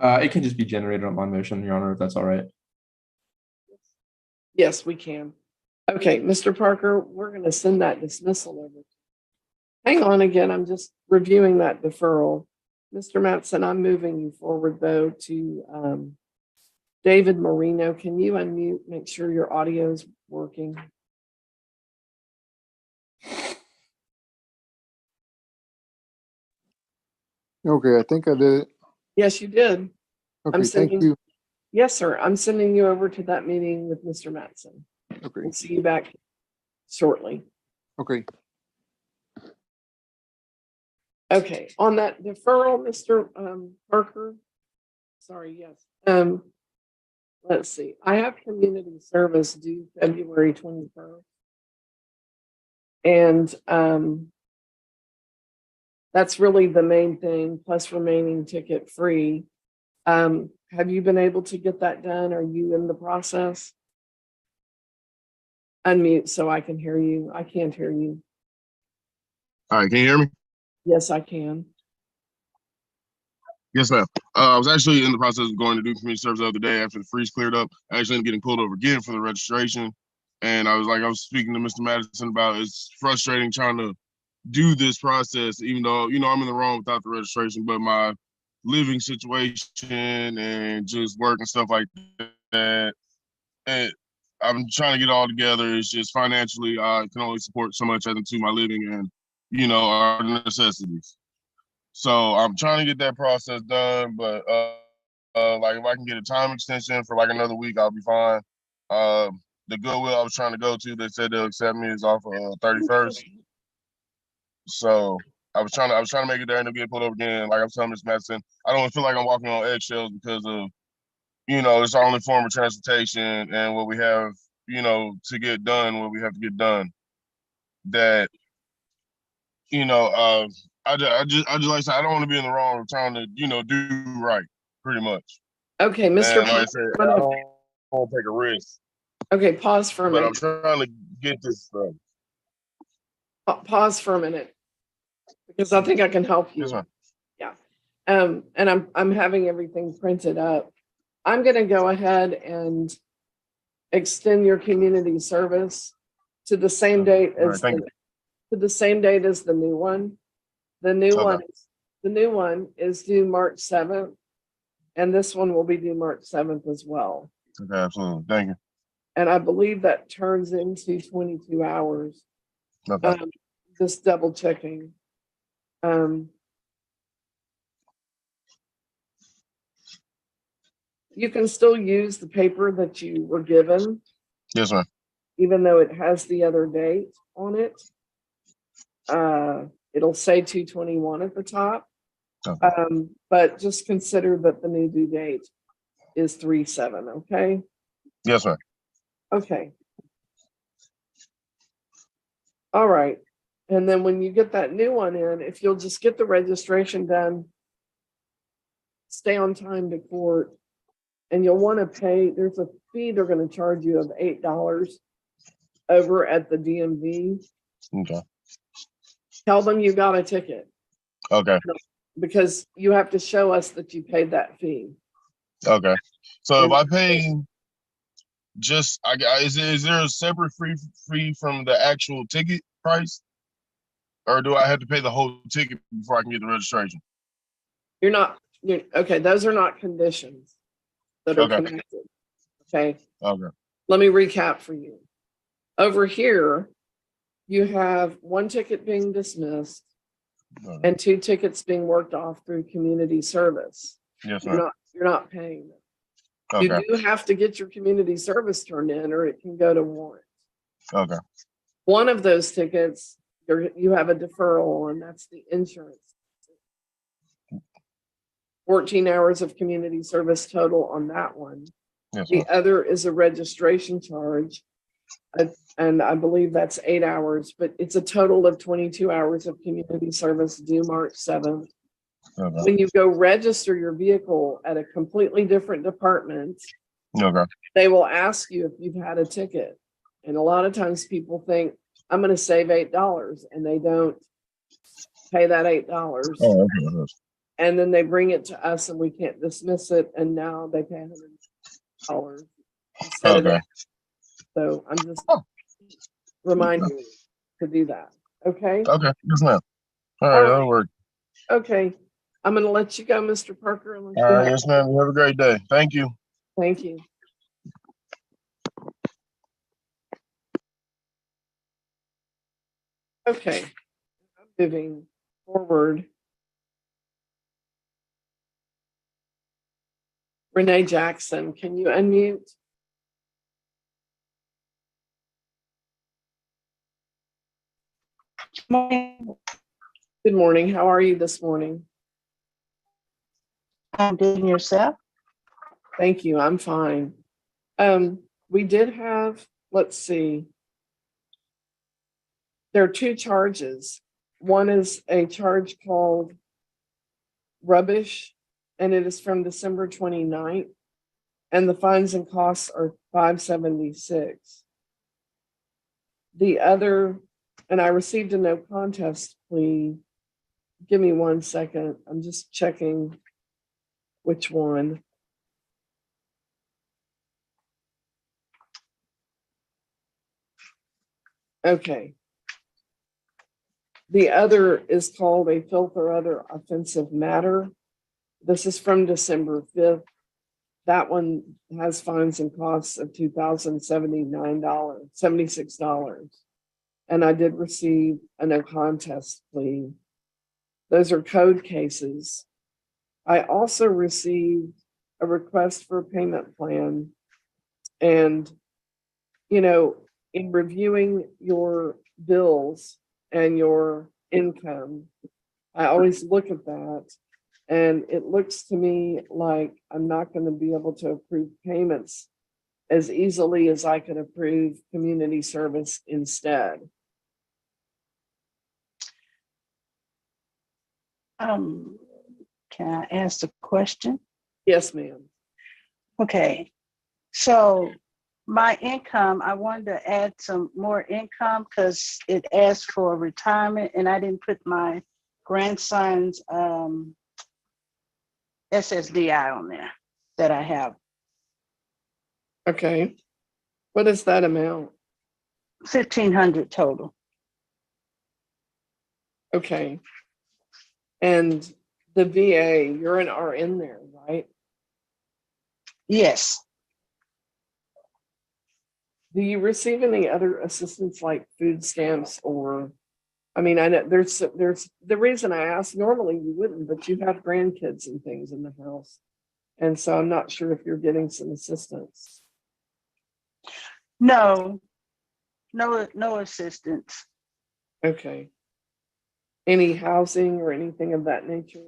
It can just be generated on my motion, Your Honor, if that's all right. Yes, we can. Okay, Mr. Parker, we're going to send that dismissal over. Hang on again, I'm just reviewing that deferral. Mr. Mattson, I'm moving you forward though to David Marino. Can you unmute, make sure your audio is working? Okay, I think I did it. Yes, you did. Okay, thank you. Yes, sir. I'm sending you over to that meeting with Mr. Mattson. Okay, We'll see you back shortly. okay. Okay, on that deferral, Mr. Parker. Sorry, yes. Let's see. I have community service due February 21st. And that's really the main thing, plus remaining ticket free. Have you been able to get that done? Are you in the process? Unmute so I can hear you. I can't hear you. All right, can you hear me? Yes, I can. Yes, ma'am. I was actually in the process of going to do community service the other day after the freeze cleared up. I actually ended up getting pulled over again for the registration. And I was speaking to Mr. Madison about it's frustrating trying to do this process, even though, you know, I'm in the wrong without the registration, but my living situation and just work and stuff like that, and I'm trying to get it all together. It's just financially, I can only support so much into my living and, you know, our necessities. So I'm trying to get that process done, but like if I can get a time extension for like another week, I'll be fine. The Goodwill I was trying to go to, they said they'll accept me is off of 31st. So I was trying to make it there and get pulled over again. Like I was telling Ms. Madison, I don't feel like I'm walking on eggshells because of, you know, it's our only form of transportation and what we have, you know, to get done, what we have to get done. That, you know, I just like I said, I don't want to be in the wrong of trying to, you know, do right, pretty much. Okay, Mr. And like I said, I don't want to take a risk. Okay, pause for a But minute. I'm trying to get this done. Pause for a minute, because I think I can help you. Yes, ma'am. Yeah. And I'm having everything printed up. I'm going to go ahead and extend your community service to the same date as the new one. The new one is due March 7th, and this one will be due March 7th as well. Okay, absolutely. Thank you. And I believe that turns into 22 hours. Okay. Just double checking. You can still use the paper that you were given. Yes, ma'am. Even though it has the other date on it. It'll say 2/21 at the top. Okay. But just consider that the new due date is 3/7, okay? Yes, ma'am. Okay. All right. And then when you get that new one in, if you'll just get the registration done, stay on time to court, and you'll want to pay, there's a fee they're going to charge you of $8 over at the DMV. Okay. Tell them you got a ticket. Okay. Because you have to show us that you paid that fee. Okay. So if I pay just, is there a separate fee from the actual ticket price? Or do I have to pay the whole ticket before I can get the registration? Okay, those are not conditions that are connected. Okay. Okay. Let me recap for you. Over here, you have one ticket being dismissed and 2 tickets being worked off through community service. Yes, ma'am. You're not paying them. Okay. You do have to get your community service turned in or it can go to warrant. Okay. One of those tickets, you have a deferral on, that's the insurance. 14 hours of community service total on that one. Yes, the ma'am. other is a registration charge And I believe that's 8 hours, but it's a total of 22 hours of community service due March 7th. Okay. When you go register your vehicle at a completely different department, Okay. they will ask you if you've had a ticket. And a lot of times people think, I'm going to save $8, and they don't pay that $8. Oh, okay. And then they bring it to us and we can't dismiss it. And now they pay $100 instead of Okay. $8. So I'm just Oh. reminding you to do that. Okay. Okay. Yes, ma'am. All right, that'll work. Okay. I'm going to let you go, Mr. Parker. All right, yes, ma'am. You have a great day. Thank you. Thank you. Okay. I'm moving forward. Renee Jackson, can you unmute? Good morning. How are you this morning? I'm good. And yourself? Thank you. I'm fine. We did have, let's see. There are two charges. One is a charge called rubbish, and it is from December 29th. And the fines and costs are $576. The other, and I received a no contest plea. Give me 1 second. I'm just checking which one. Okay. The other is called a filth or other offensive matter. This is from December 5th. That one has fines and costs of $2,076. And I did receive a no contest plea. Those are code cases. I also received a request for a payment plan. And, you know, in reviewing your bills and your income, I always look at that. And it looks to me like I'm not going to be able to approve payments as easily as I could approve community service instead. Can I ask a question? Yes, ma'am. Okay. So my income, I wanted to add some more income because it asked for retirement and I didn't put my grandson's SSDI on there that I have. Okay. What is that amount? 1,500 total. Okay. And the VA, you're an RN there, right? Yes. Do you receive any other assistance like food stamps or, I mean, I know there's the reason I asked, normally you wouldn't, but you have grandkids and things in the house. And so I'm not sure if you're getting some assistance. No assistance. Okay. Any housing or anything of that nature?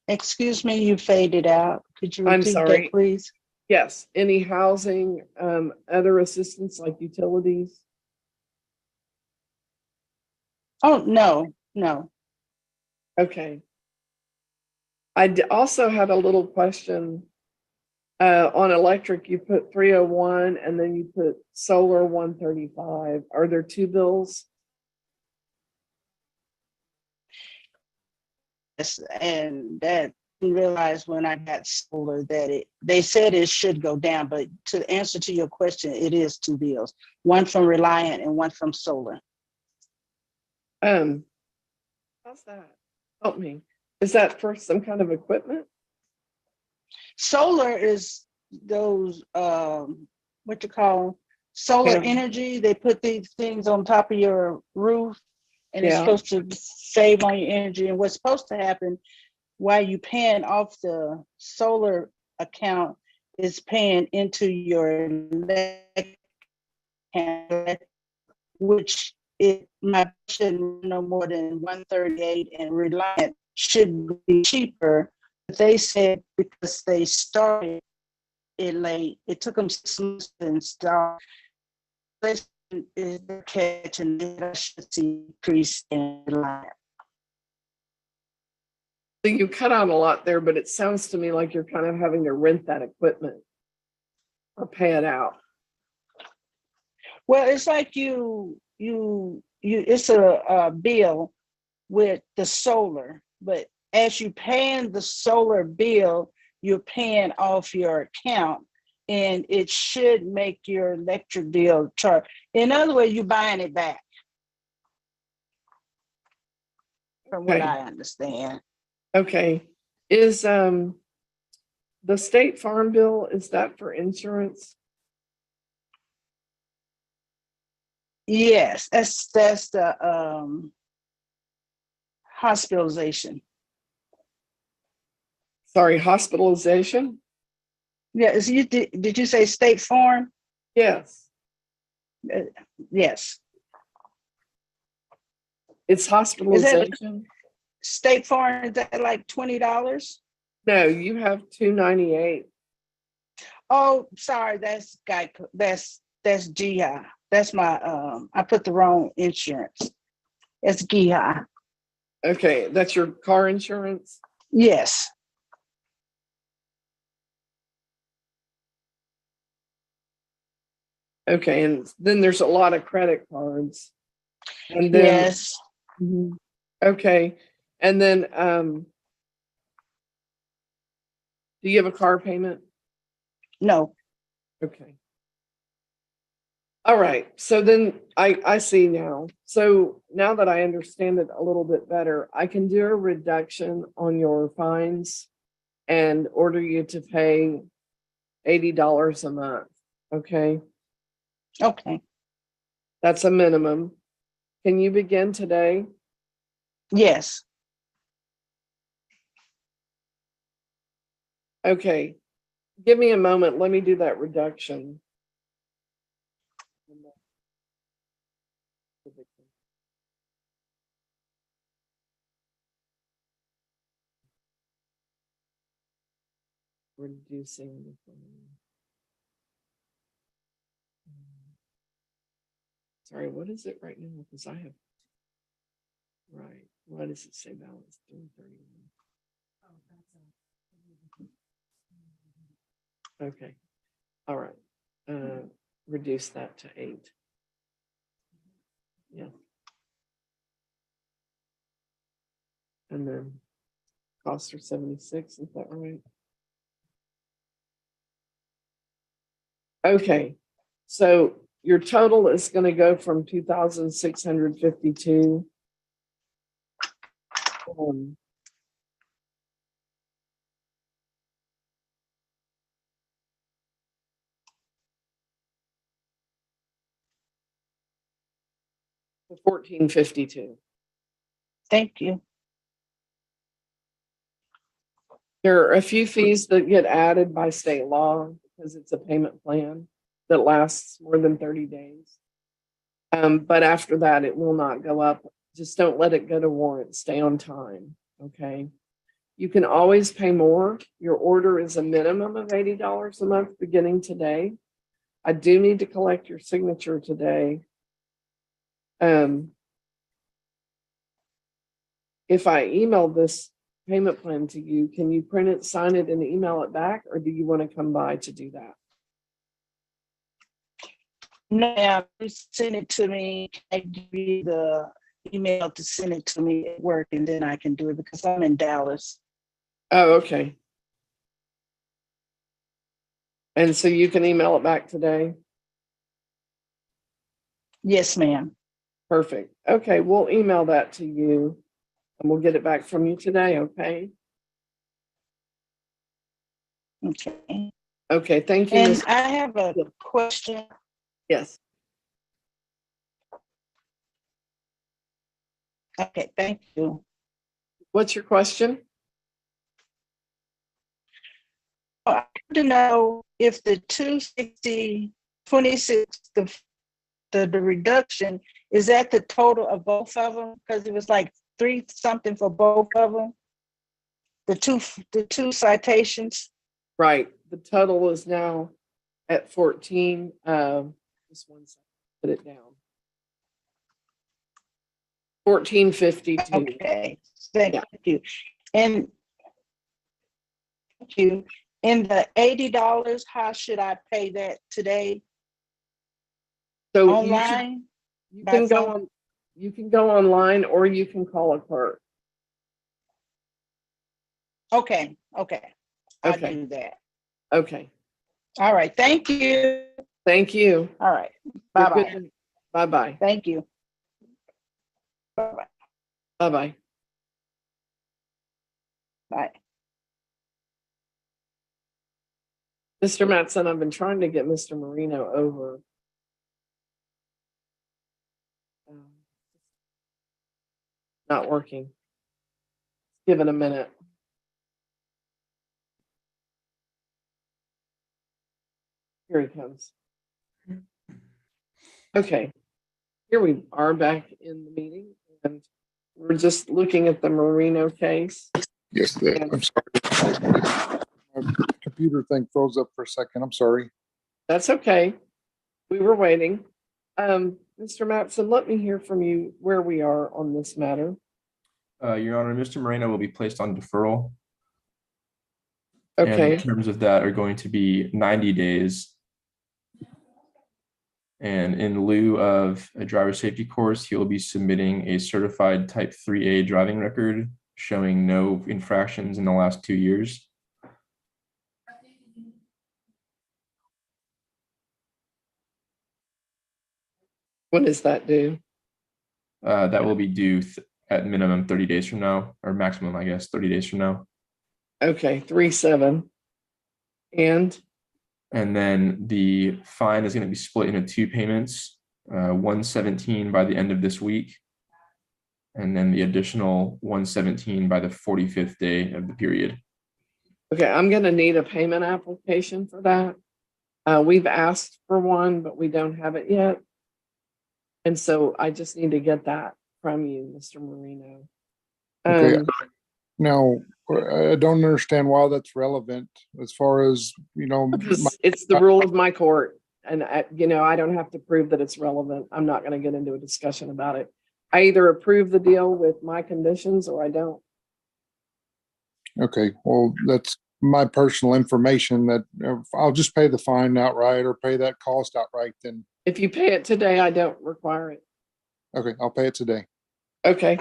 Excuse me, you faded out. Could you I'm repeat sorry. that, please? Yes. Any housing, other assistance like utilities? Oh, no. Okay. I also had a little question. On electric, you put 301 and then you put solar 135. Are there two bills? Yes, and that I realized when I got solar that they said it should go down, but to answer to your question, it is two bills, one from Reliant and one from solar. How's that? Help me. Is that for some kind of equipment? Solar is those what you call solar energy. They put these things on top of your roof and it's supposed to save on your energy. And what's supposed to happen while you paying off the solar account is paying into your electric account, which it might shouldn't no more than 138 and Reliant should be cheaper. But they said because they started it late. It took them 6 months to install. This is the catch, and then I should see increase in line. So you cut out a lot there, but it sounds to me like you're kind of having to rent that equipment or pay it out. Well, it's like it's a bill with the solar, but as you paying the solar bill, you're paying off your account, and it should make your electric bill charge. In other words, you're buying it back, from what I understand. Okay. Is the state farm bill, is that for insurance? Yes, that's the hospitalization. Sorry, hospitalization? Yes, did you say state farm? Yes. Yes. It's hospitalization? State farm, is that like $20? No, you have $298. Oh, sorry, that's Geico. That's GI. That's my I put the wrong insurance. It's GI. Okay, that's your car insurance? Yes. Okay, and then there's a lot of credit cards. And then, yes. Okay, and then do you have a car payment? No. Okay. All right, so then I see now. So now that I understand it a little bit better, I can do a reduction on your fines and order you to pay $80 a month, okay? Okay. That's a minimum. Can you begin today? Yes. Okay, give me a moment. Let me do that reduction. Reducing the sorry, what is it right now? Because I have right. Why does it say balance 331? Okay. All right. Reduce that to 8. Yeah. And then costs are 76, is that right? Okay. So your total is going to go from 2,652 to 1,452. Thank you. There are a few fees that get added by state law because it's a payment plan that lasts more than 30 days. But after that, it will not go up. Just don't let it go to warrant. Stay on time, okay? You can always pay more. Your order is a minimum of $80 a month beginning today. I do need to collect your signature today. If I email this payment plan to you, can you print it, sign it, and email it back, or do you want to come by to do that? Now, send it to me. I give you the email to send it to me at work, and then I can do it because I'm in Dallas. Oh, okay. And so you can email it back today? Yes, ma'am. Perfect. Okay, we'll email that to you and we'll get it back from you today, okay? Okay. Okay, thank you. And I have a question. Yes. Okay, thank you. What's your question? I want to know if the 260, 26, the reduction, is that the total of both of them? Because it was like 3 something for both of them. The two citations. Right. the total is now at 14. Just one second, put it down. 1452. Okay, thank Yeah. you. And thank you. And the $80, how should I pay that today? So Online? you By can go phone? on, you can go online or you can call a clerk. Okay, okay. I'll Okay. do that. Okay. All right, thank you. Thank you. All right, You're bye-bye. good. Bye-bye. Thank you. Bye-bye. Bye-bye. Bye. Mr. Matson, I've been trying to get Mr. Marino over. Not working. Give it a minute. Here he comes. Okay, here we are back in the meeting, and we're just looking at the Marino case. Yes, I'm sorry. My computer thing froze up for a second. I'm sorry. That's okay. We were waiting. Mr. Matson, let me hear from you where we are on this matter. Your Honor, Mr. Moreno will be placed on deferral. And Okay, the terms of that are going to be 90 days. And in lieu of a driver safety course, he will be submitting a certified type 3A driving record showing no infractions in the last 2 years. when does that due? That will be due at minimum 30 days from now, or maximum, I guess, 30 days from now. Okay, 3/7. And then the fine is going to be split into 2 payments, 117 by the end of this week, and then the additional 117 by the 45th day of the period. okay, I'm gonna need a payment application for that. We've asked for one, but we don't have it yet. And so I just need to get that from you, Mr. Marino. Okay. Now, I don't understand why that's relevant as far as, Because it's the rule of my court, and I don't have to prove that it's relevant. I'm not going to get into a discussion about it. I either approve the deal with my conditions or I don't. Okay, well, that's my personal information that I'll just pay the fine outright or pay that cost outright then. If you pay it today, I don't require it. Okay, I'll pay it today. Okay.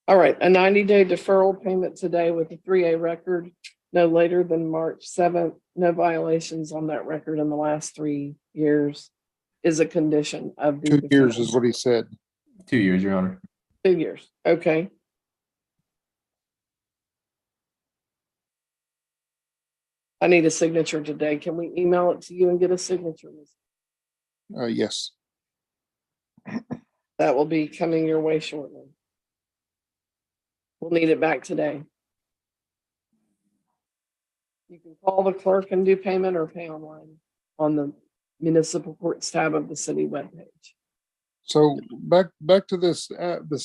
All right, a 90-day deferral payment today with a 3A record no later than March 7th. No violations on that record in the last 3 years is a condition of the 2 years is what he said. 2 years, Your Honor. 2 years. Okay. I need a signature today. Can we email it to you and get a signature? Yes. That will be coming your way shortly. We'll need it back today. You can call the clerk and do payment or pay online on the municipal courts tab of the city webpage. So back to this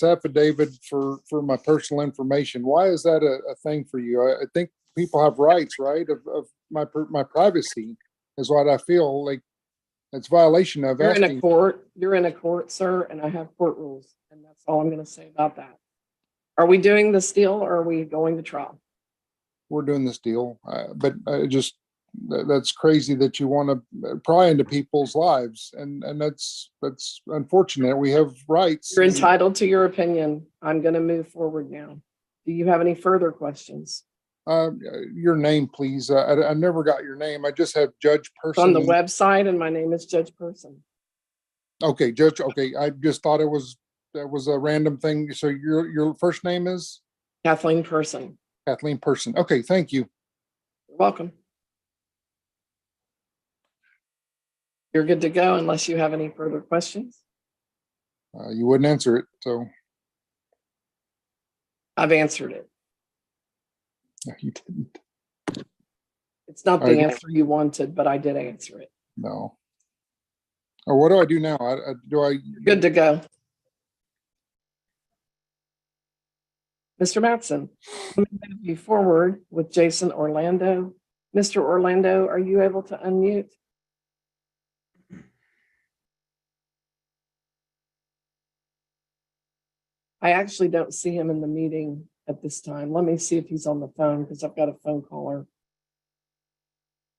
affidavit for my personal information. Why is that a thing for you? I think people have rights, right? Of my privacy is what I feel like. It's violation of You're asking. in a court. You're in a court, sir, and I have court rules, and that's all I'm going to say about that. Are we doing this deal or are we going to trial? We're doing this deal, but that's crazy that you want to pry into people's lives, and that's unfortunate. We have rights. You're entitled to your opinion. I'm going to move forward now. Do you have any further questions? Your name, please. I never got your name. I just have Judge Person. On the website, and my name is Judge Person. Okay, Judge. Okay, I just thought that was a random thing. So your first name is Kathleen Person. Kathleen Person. Okay, thank you. You're welcome. You're good to go unless you have any further questions. You wouldn't answer it, so I've answered it. no, you didn't. It's not the answer you wanted, but I did answer it. No. Or what do I do now? Good to go. Mr. Matson, let me move you forward with Jason Orlando. Mr. Orlando, are you able to unmute? I actually don't see him in the meeting at this time. Let me see if he's on the phone because I've got a phone caller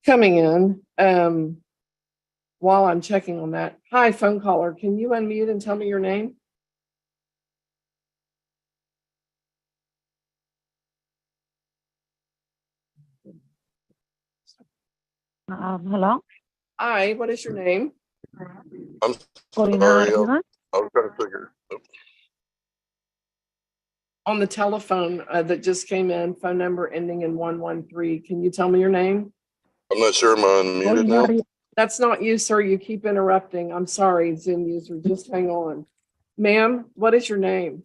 coming in. While I'm checking on that, hi, phone caller, can you unmute and tell me your name? Hello? Hi, what is your name? I'm Corina sorry. Rivas? I was trying to figure. On the telephone that just came in, phone number ending in 113. Can you tell me your name? I'm not sure. Am I unmuted now? That's not you, sir. You keep interrupting. I'm sorry, Zoom user. Just hang on. Ma'am, what is your name?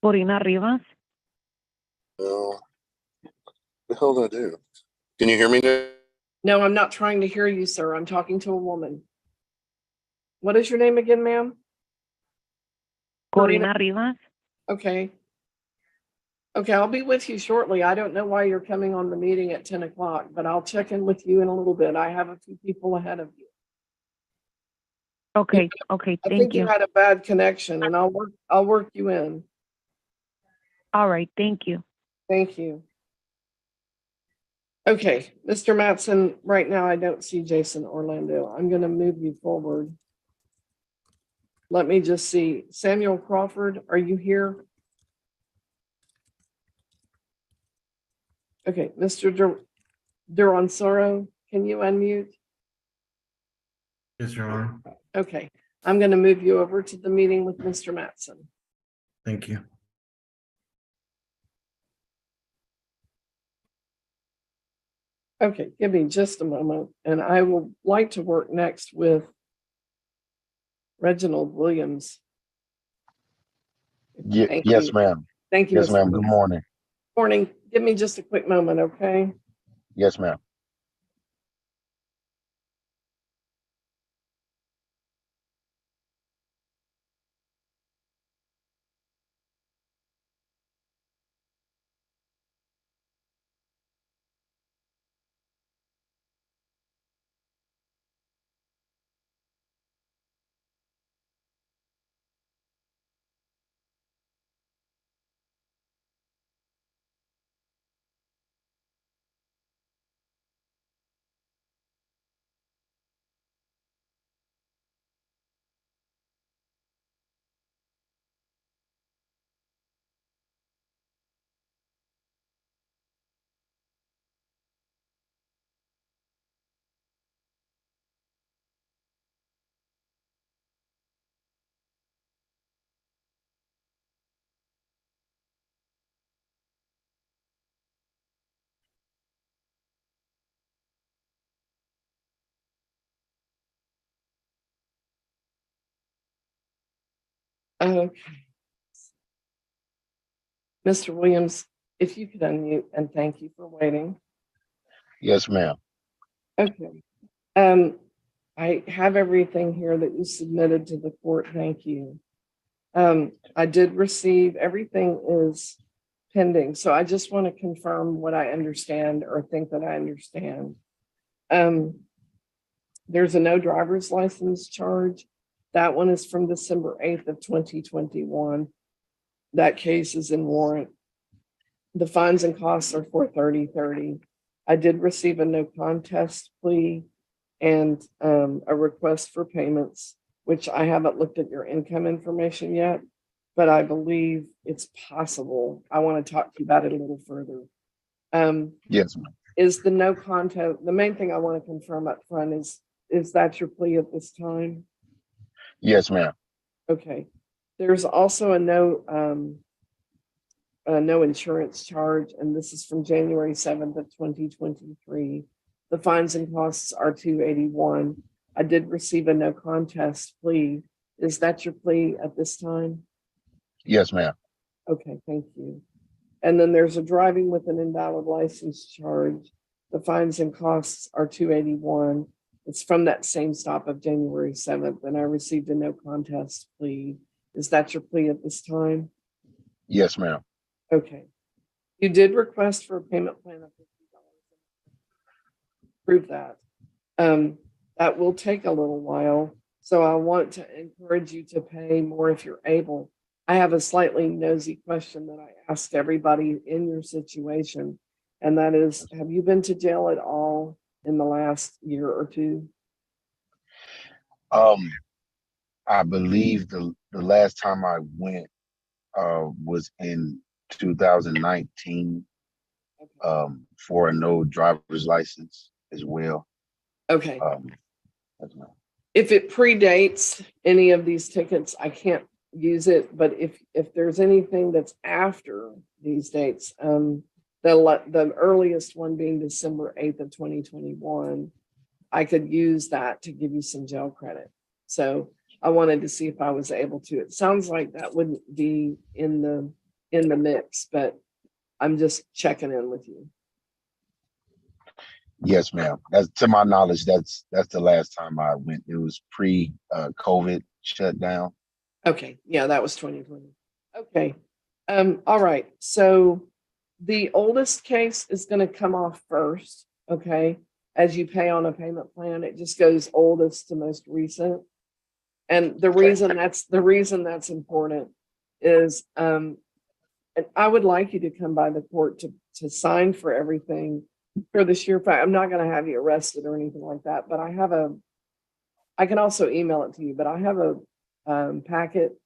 Corina Rivas? No. What the hell did I do? Can you hear me now? No, I'm not trying to hear you, sir. I'm talking to a woman. What is your name again, ma'am? Corina Rivas? Okay. Okay, I'll be with you shortly. I don't know why you're coming on the meeting at 10 o'clock, but I'll check in with you in a little bit. I have a few people ahead of you. Okay, I thank think you you. had a bad connection and I'll work you in. All right, thank you. Thank you. Okay, Mr. Matson, right now I don't see Jason Orlando. I'm going to move you forward. Let me just see. Samuel Crawford, are you here? Okay, Mr. Duronsoro, can you unmute? Yes, Your Honor. Okay, I'm going to move you over to the meeting with Mr. Matson. Thank you. Okay, give me just a moment, and I will like to work next with Reginald Williams. Thank Yes, you. ma'am. Thank you, Yes, Mr. ma'am. Good Williams. morning. Morning. Give me just a quick moment, okay? Yes, ma'am. Okay. Mr. Williams, if you could unmute, and thank you for waiting. Yes, ma'am. Okay. I have everything here that you submitted to the court. Thank you. I did receive, everything is pending. So I just want to confirm what I understand or think that I understand. There's a no driver's license charge. That one is from December 8th of 2021. That case is in warrant. The fines and costs are $430.30. I did receive a no contest plea and a request for payments, which I haven't looked at your income information yet, but I believe it's possible. I want to talk to you about it a little further. Yes, ma'am. Is the no contest, the main thing I want to confirm up front is that your plea at this time? Yes, ma'am. Okay. There's also a no insurance charge, and this is from January 7th of 2023. The fines and costs are $281. I did receive a no contest plea. Is that your plea at this time? Yes, ma'am. Okay, thank you. And then there's a driving with an invalid license charge. The fines and costs are $281. It's from that same stop of January 7th, and I received a no contest plea. Is that your plea at this time? Yes, ma'am. Okay. You did request for a payment plan of $50. Prove that. That will take a little while. So I want to encourage you to pay more if you're able. I have a slightly nosy question that I ask everybody in your situation. And that is, have you been to jail at all in the last year or two? I believe the last time I went was in 2019 for a no driver's license as well. Okay. That's my- If it predates any of these tickets, I can't use it. But if there's anything that's after these dates, the earliest one being December 8th of 2021, I could use that to give you some jail credit. So I wanted to see if I was able to. It sounds like that wouldn't be in the mix, but I'm just checking in with you. Yes, ma'am. That's to my knowledge. That's the last time I went. It was pre-COVID shutdown. Okay, yeah, that was 2020. Okay, all right. So the oldest case is going to come off first. Okay, as you pay on a payment plan, it just goes oldest to most recent. And the reason that's important is, and I would like you to come by the court to sign for everything for the sheer fact. I'm not going to have you arrested or anything like that, but I can also email it to you, but I have a packet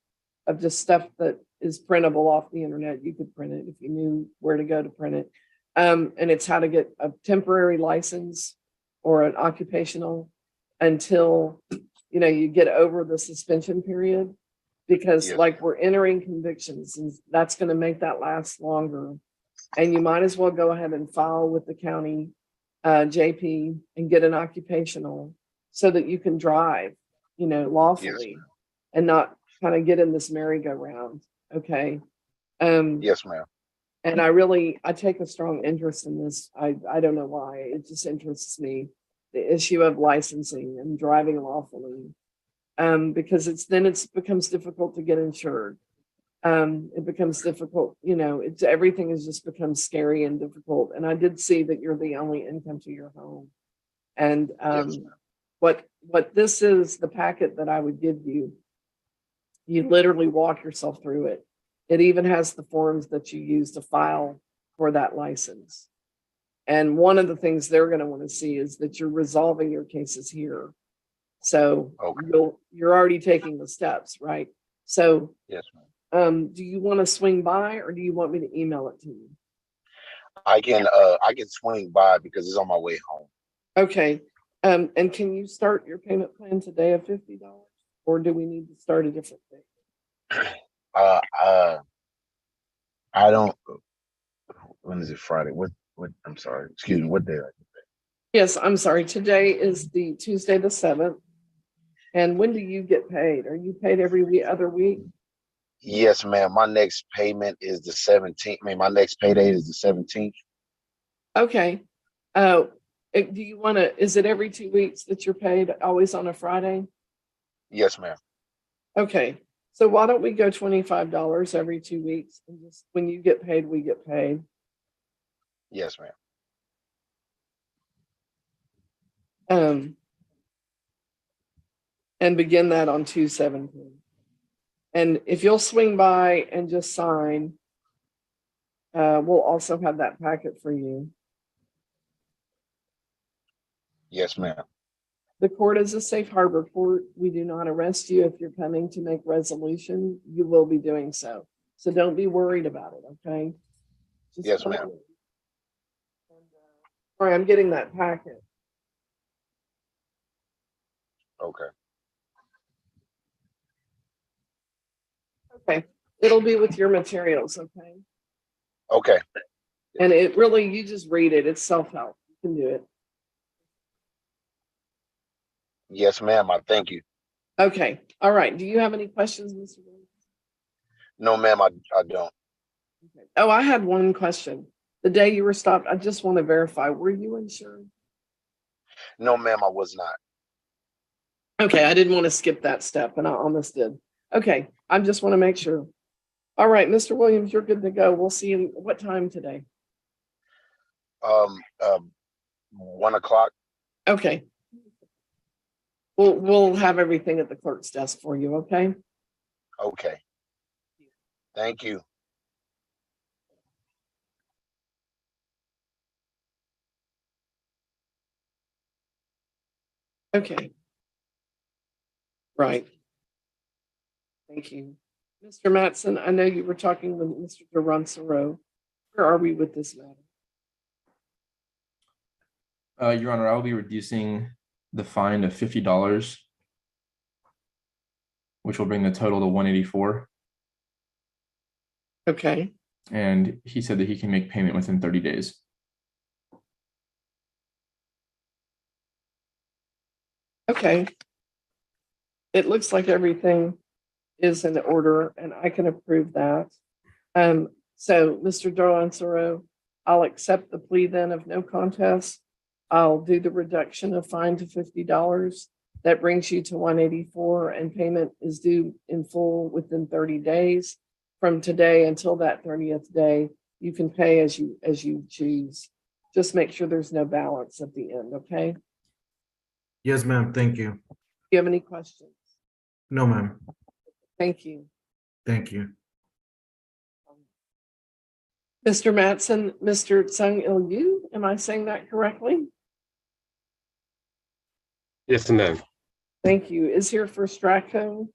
of just stuff that is printable off the internet. You could print it if you knew where to go to print it. And it's how to get a temporary license or an occupational until you get over the suspension period, because like we're entering convictions and that's going to make that last longer. And you might as well go ahead and file with the county JP and get an occupational so that you can drive, lawfully and not kind of get in this merry-go-round. Okay. Yes, ma'am. And I take a strong interest in this. I don't know why. It just interests me, the issue of licensing and driving lawfully. Because it becomes difficult to get insured. It becomes difficult, everything has just become scary and difficult. And I did see that you're the only income to your home. And what this is, the packet that I would give you, you literally walk yourself through it. It even has the forms that you use to file for that license. And one of the things they're going to want to see is that you're resolving your cases here. So you're already taking the steps, right? So yes, ma'am. Do you want to swing by or do you want me to email it to you? I can swing by because it's on my way home. Okay. And can you start your payment plan today of $50, or do we need to start a different thing? I don't. When is it? Friday? What? I'm sorry. Excuse me. What day? Yes, I'm sorry. Today is the Tuesday the 7th. And when do you get paid? Are you paid every other week? Yes, ma'am. My next payment is the 17th. My next payday is the 17th. Okay. Do you want to, is it every 2 weeks that you're paid, always on a Friday? Yes, ma'am. Okay. So why don't we go $25 every 2 weeks, and just when you get paid, we get paid. Yes, ma'am. And begin that on 2/17. And if you'll swing by and just sign, we'll also have that packet for you. Yes, ma'am. The court is a safe harbor court. We do not arrest you if you're coming to make resolution. You will be doing so. So don't be worried about it, okay? Yes, ma'am. All right, I'm getting that packet. Okay. Okay, it'll be with your materials, okay? Okay. And it really, you just read it. It's self-help. You can do it. Yes, ma'am. I thank you. Okay. All right. Do you have any questions, Mr. Williams? No, ma'am. I don't. Okay. Oh, I had one question. The day you were stopped, I just want to verify, were you insured? No, ma'am. I was not. Okay. I didn't want to skip that step, and I almost did. Okay. I just want to make sure. All right, Mr. Williams, you're good to go. We'll see you what time today? 1 o'clock. Okay. We'll have everything at the clerk's desk for you, okay? Okay. Thank you. Okay. Right. Thank you. Mr. Matson, I know you were talking with Mr. Durancereau. Where are we with this matter? Your Honor, I will be reducing the fine to $50, which will bring the total to 184. Okay. And he said that he can make payment within 30 days. Okay. It looks like everything is in order and I can approve that. So Mr. Durancereau, I'll accept the plea then of no contest. I'll do the reduction of fine to $50. That brings you to 184 and payment is due in full within 30 days. From today until that 30th day, you can pay as you choose. Just make sure there's no balance at the end, okay? Yes, ma'am. Thank you. Do you have any questions? No, ma'am. Thank you. Thank you. Mr. Matson, Mr. Tsung Il Yu, am I saying that correctly? Yes, ma'am. Thank you. Is here for Straco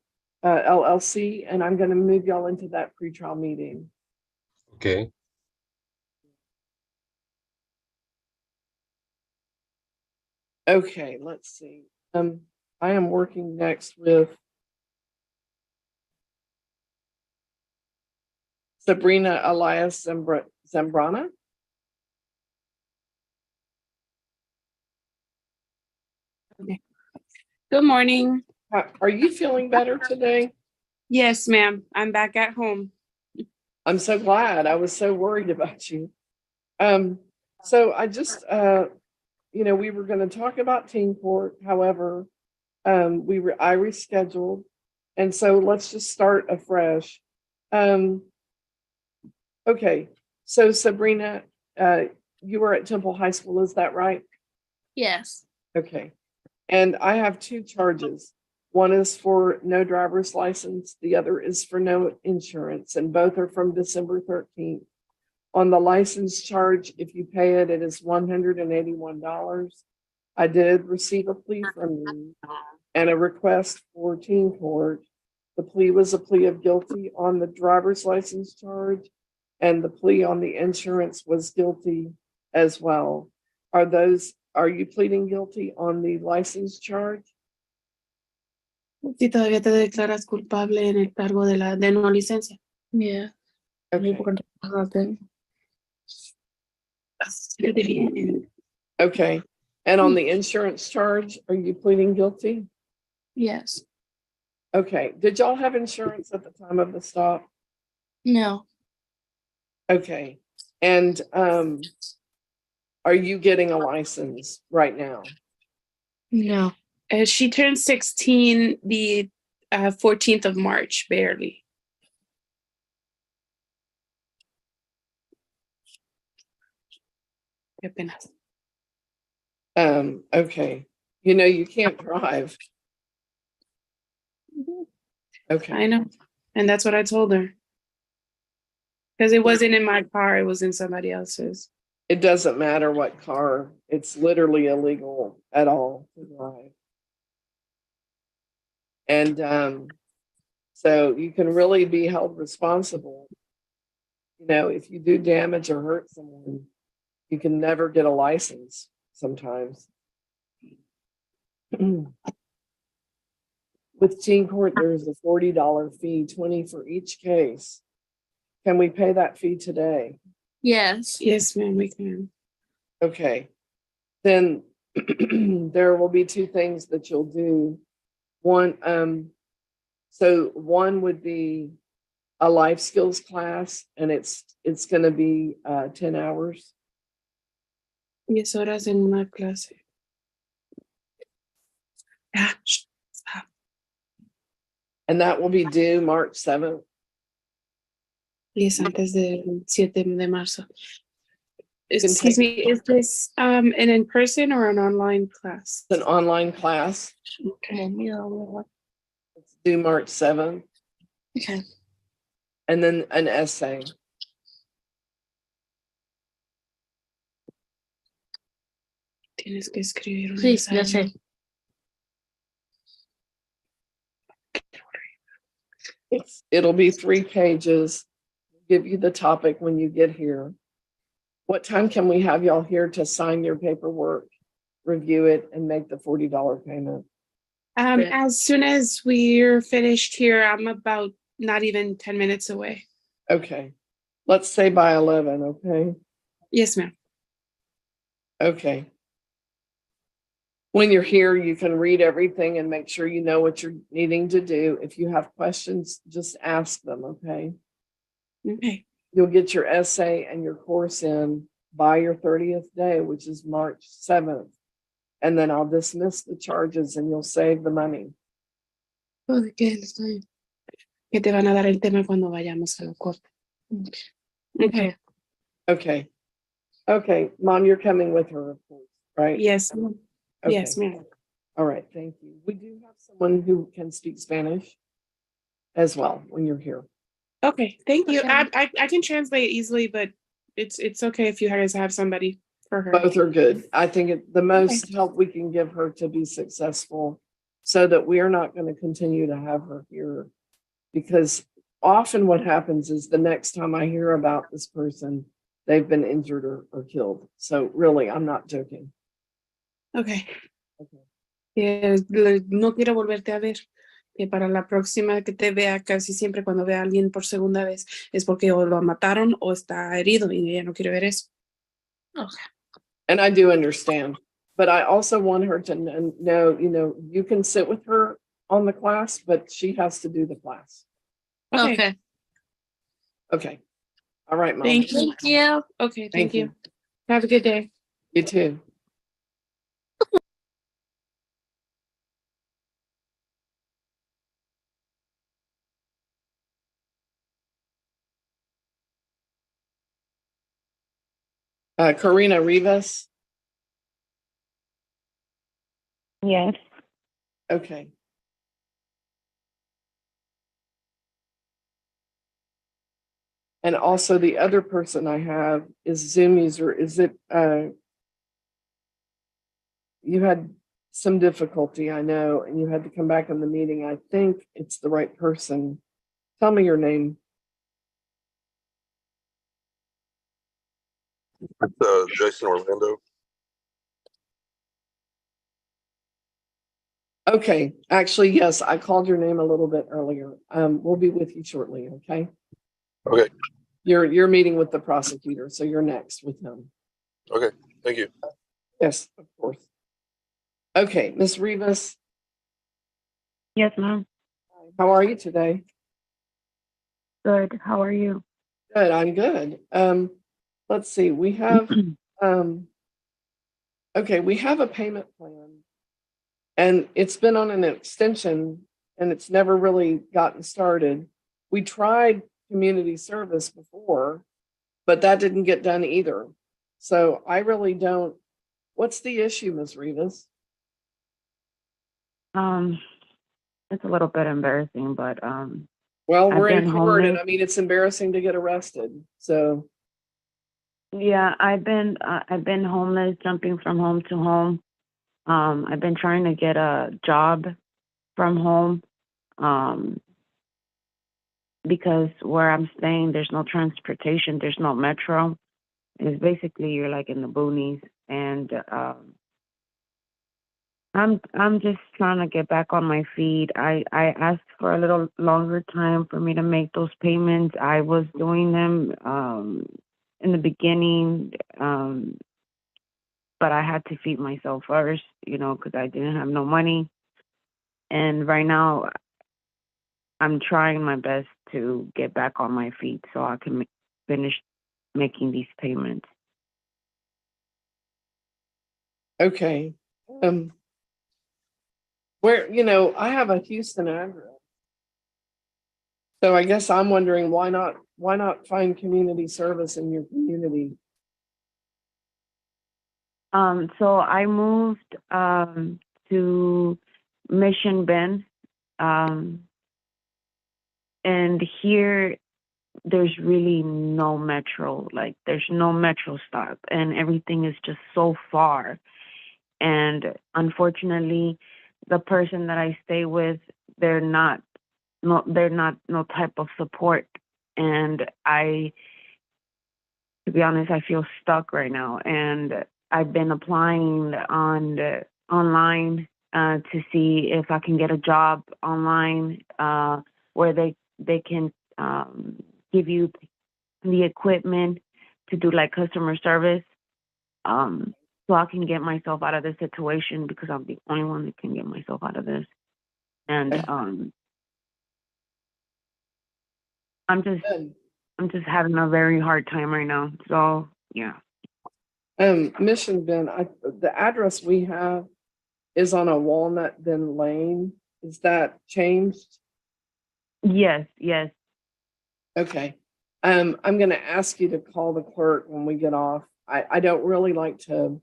LLC, and I'm going to move y'all into that pretrial meeting. Okay. Okay, let's see. I am working next with Sabrina Elias Zambrana. Okay. Good morning. Are you feeling better today? Yes, ma'am. I'm back at home. I'm so glad. I was so worried about you. So I just, we were going to talk about teen court. However, I rescheduled. And so let's just start afresh. Okay. So Sabrina, you were at Temple High School, is that right? Yes. Okay. And I have two charges. One is for no driver's license. The other is for no insurance, and both are from December 13th. On the license charge, if you pay it, it is $181. I did receive a plea from you and a request for teen court. The plea was a plea of guilty on the driver's license charge, and the plea on the insurance was guilty as well. Are you pleading guilty on the license charge? Si todavía te declaras culpable en el cargo de no licencia. Yeah. Okay. Okay. And on the insurance charge, are you pleading guilty? Yes. Okay. Did y'all have insurance at the time of the stop? No. Okay. And are you getting a license right now? No. She turned 16 the 14th of March, barely. Okay. You can't drive. Okay. I know. And that's what I told her. Because it wasn't in my car, it was in somebody else's. It doesn't matter what car. It's literally illegal at all to drive. And so you can really be held responsible. If you do damage or hurt someone, you can never get a license sometimes. With teen court, there's a $40 fee, $20 for each case. Can we pay that fee today? Yes. Yes, ma'am, we can. Okay. Then there will be two things that you'll do. One would be a life skills class, and it's going to be 10 hours. 10 horas en una clase. And that will be due March 7th. Y es antes del 7 de marzo. You can Excuse take- me, is this an in-person or an online class? It's an online class. Okay. It's due March 7th. Okay. And then an essay. Tienes que escribir un Sí, ensayo. ya sé. It'll be 3 pages. Give you the topic when you get here. What time can we have y'all here to sign your paperwork, review it, and make the $40 payment? As soon as we're finished here, I'm about not even 10 minutes away. Okay. Let's say by 11, okay? Yes, ma'am. Okay. When you're here, you can read everything and make sure you know what you're needing to do. If you have questions, just ask them, okay? Okay. You'll get your essay and your course in by your 30th day, which is March 7th. And then I'll dismiss the charges and you'll save the money. Okay, está bien. Que te van a dar el tema cuando vayamos a la corte. Okay. Okay. Okay, Mom, you're coming with her, of course, right? Yes, ma'am. Okay. Yes, ma'am. All right, thank you. We do have someone who can speak Spanish as well when you're here. Okay, thank you. Okay. I can translate easily, but it's okay if you guys have somebody for her. Both are good. I think the most help we can give her to be successful so that we are not going to continue to have her here. Because often what happens is the next time I hear about this person, they've been injured or killed. So really, I'm not joking. Okay. Okay. No quiero volverte a ver. Que para la próxima que te vea, casi siempre cuando vea a alguien por segunda vez, es porque o lo mataron o está herido y ella no quiere ver eso. Okay. And I do understand, but I also want her to know, you can sit with her on the class, but she has to do the class. Okay. Okay. All right, Mom. Thank you. Okay, thank you. Have a good day. You too. Karina Rivas. Yes. Okay. And also the other person I have is Zoom user. Is it, you had some difficulty, I know, and you had to come back in the meeting. I think it's the right person. Tell me your name. It's Jason Orlando. Okay, actually, yes, I called your name a little bit earlier. We'll be with you shortly, okay? Okay. You're meeting with the prosecutor, so you're next with him. Okay. Thank you. Yes, of course. Okay, Ms. Rivas, Yes, ma'am. how are you today? Good. How are you? Good, I'm good. Let's see, we have, okay, we have a payment plan. And it's been on an extension and it's never really gotten started. We tried community service before, but that didn't get done either. So I really don't, what's the issue, Ms. Rivas? It's a little bit embarrassing, but Well, I've we're in been court and homeless. I mean, it's embarrassing to get arrested. So, Yeah, I've been homeless, jumping from home to home. I've been trying to get a job from home, because where I'm staying, there's no transportation, there's no metro. It's basically you're like in the boonies, and I'm just trying to get back on my feet. I asked for a little longer time for me to make those payments. I was doing them in the beginning, but I had to feed myself first, because I didn't have no money. And right now, I'm trying my best to get back on my feet so I can finish making these payments. okay. Where, I have a Houston address. So I guess I'm wondering why not find community service in your community? So I moved to Mission Bend. And here there's really no metro, like there's no metro stop and everything is just so far. And unfortunately, the person that I stay with, they're not no type of support. And to be honest, I feel stuck right now. And I've been applying online to see if I can get a job online where they can give you the equipment to do like customer service. So I can get myself out of this situation because I'm the only one that can get myself out of this. And I'm just having a very hard time right now. So yeah. Mission Bend, the address we have is on a Walnut Bend Lane. Is that changed? Yes. Okay. I'm going to ask you to call the clerk when we get off. I don't really like to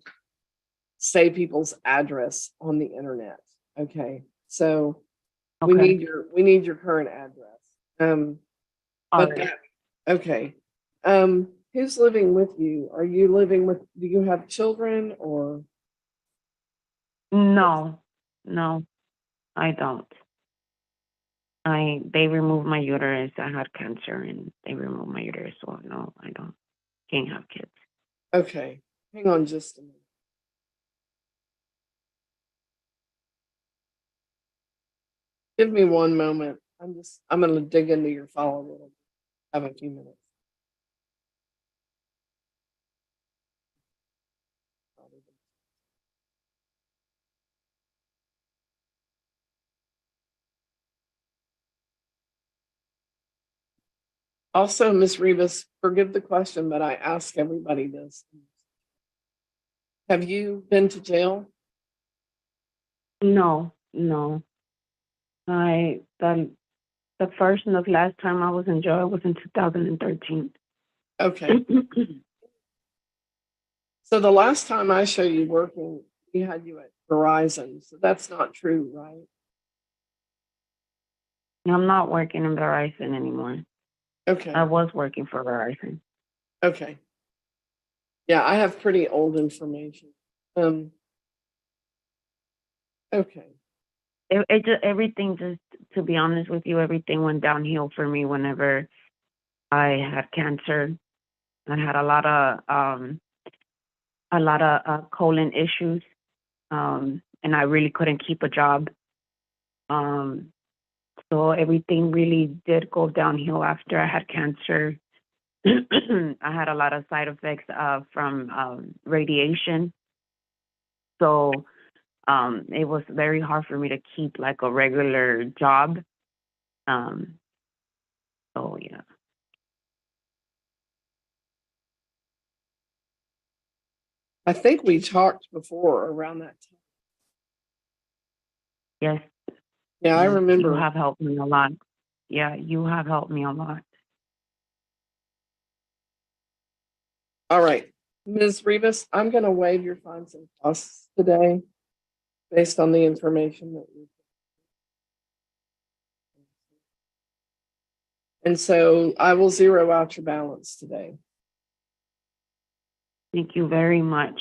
say people's address on the internet. Okay. So we need your current address. Okay. Who's living with you? Are you living with, do you have children or? No, I don't. They removed my uterus. I had cancer and they removed my uterus. So no, I can't have kids. Okay. Hang on just a minute. Give me one moment. I'm going to dig into your file a little bit. Have a few minutes. Also, Ms. Rivas, forgive the question, but I ask everybody this. Have you been to jail? No. The first and the last time I was in jail was in 2013. Okay. So the last time I show you working, we had you at Verizon. So that's not true, right? I'm not working in Verizon anymore. Okay. I was working for Verizon. Okay. Yeah, I have pretty old information. Okay. Everything just, to be honest with you, everything went downhill for me whenever I had cancer. I had a lot of colon issues, and I really couldn't keep a job. So everything really did go downhill after I had cancer. I had a lot of side effects from radiation. So it was very hard for me to keep like a regular job. So yeah. I think we talked before around that time. Yes. Yeah, I remember. You have helped me a lot. Yeah, you have helped me a lot. All right. Ms. Rivas, I'm going to waive your fines and costs today based on the information that you. And so I will zero out your balance today. Thank you very much.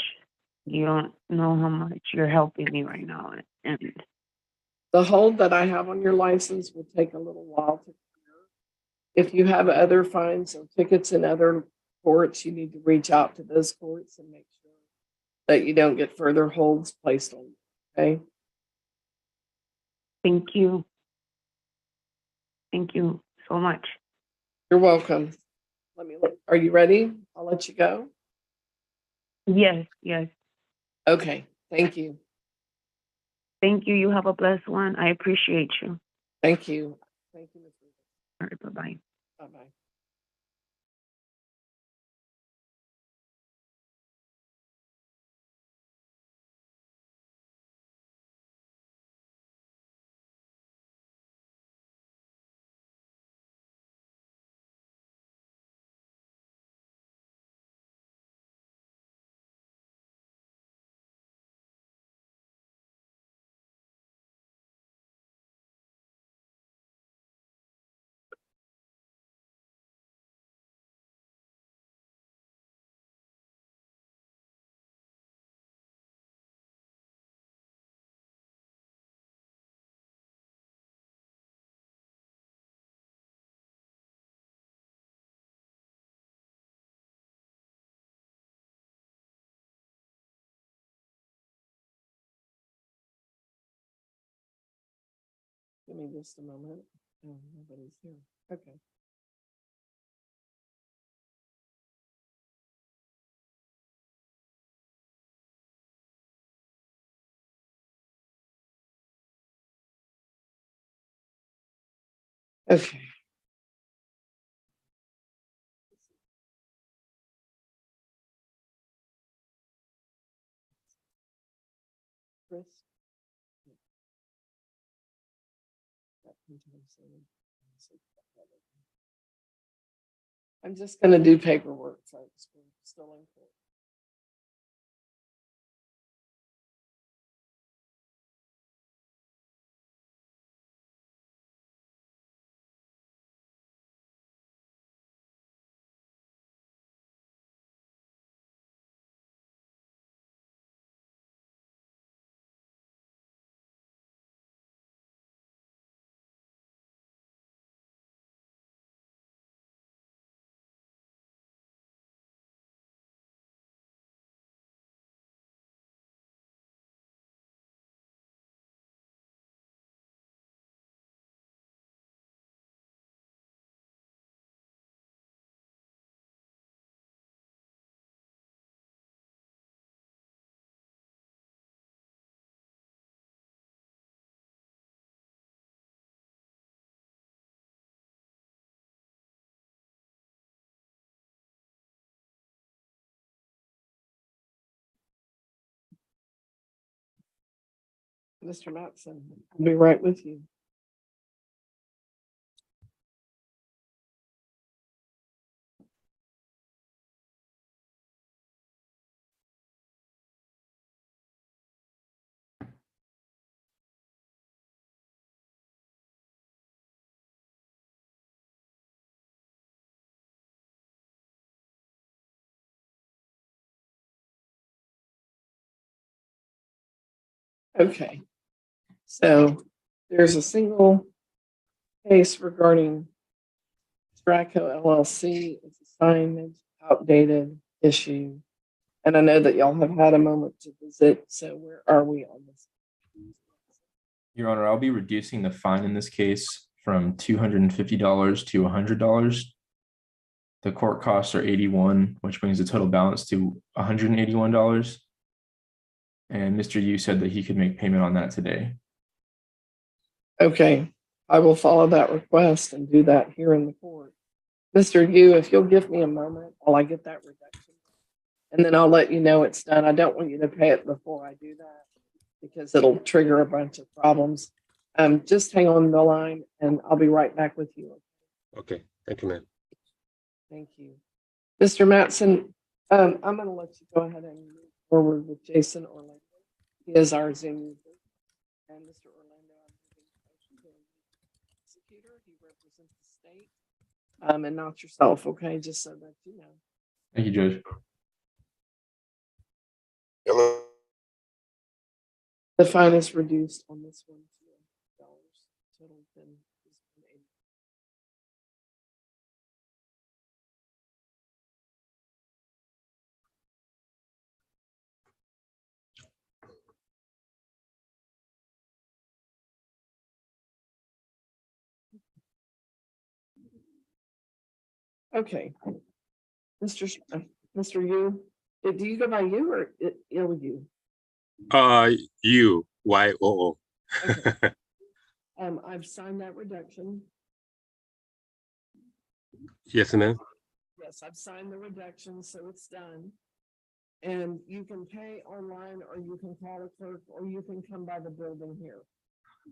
You don't know how much you're helping me right now. And the hold that I have on your license will take a little while to clear. If you have other fines or tickets in other courts, you need to reach out to those courts and make sure that you don't get further holds placed on you. Okay. Thank you. Thank you so much. You're welcome. Let me look. Are you ready? I'll let you go. Yes. Okay. Thank you. Thank you. You have a blessed one. I appreciate you. Thank you. Thank you, Ms. All right. Bye-bye. Bye-bye. Give me just a moment. Oh, nobody's here. Okay. Okay. Chris? I'm just going to do paperwork, folks. We're still in court. Mr. Matson, I'll be right with you. Okay. So there's a single case regarding Straco LLC. It's assignment, outdated issue. And I know that y'all have had a moment to visit. So where are we on this? Your Honor, I'll be reducing the fine in this case from $250 to $100. The court costs are $81, which brings the total balance to $181. And Mr. Yu said that he could make payment on that today. Okay, I will follow that request and do that here in the court. Mr. Yu, if you'll give me a moment while I get that reduction, and then I'll let you know it's done. I don't want you to pay it before I do that because it'll trigger a bunch of problems. Just hang on the line and I'll be right back with you. Okay, thank you, ma'am. Thank you. Mr. Matson, I'm going to let you go ahead and move forward with Jason Orlando. He is our Zoom user. And Mr. Orlando, I'm moving the prosecutor. He represents the state and not yourself, okay? Just so that you know. Thank you, Judge. Hello. The fine is reduced on this one to $1. Total then is $180. Okay, Mr. Yu, do you go by you or you? YOO. Okay. I've signed that reduction. Yes, ma'am. Yes, I've signed the reduction, so it's done. And you can pay online, or you can call a clerk, or you can come by the building here.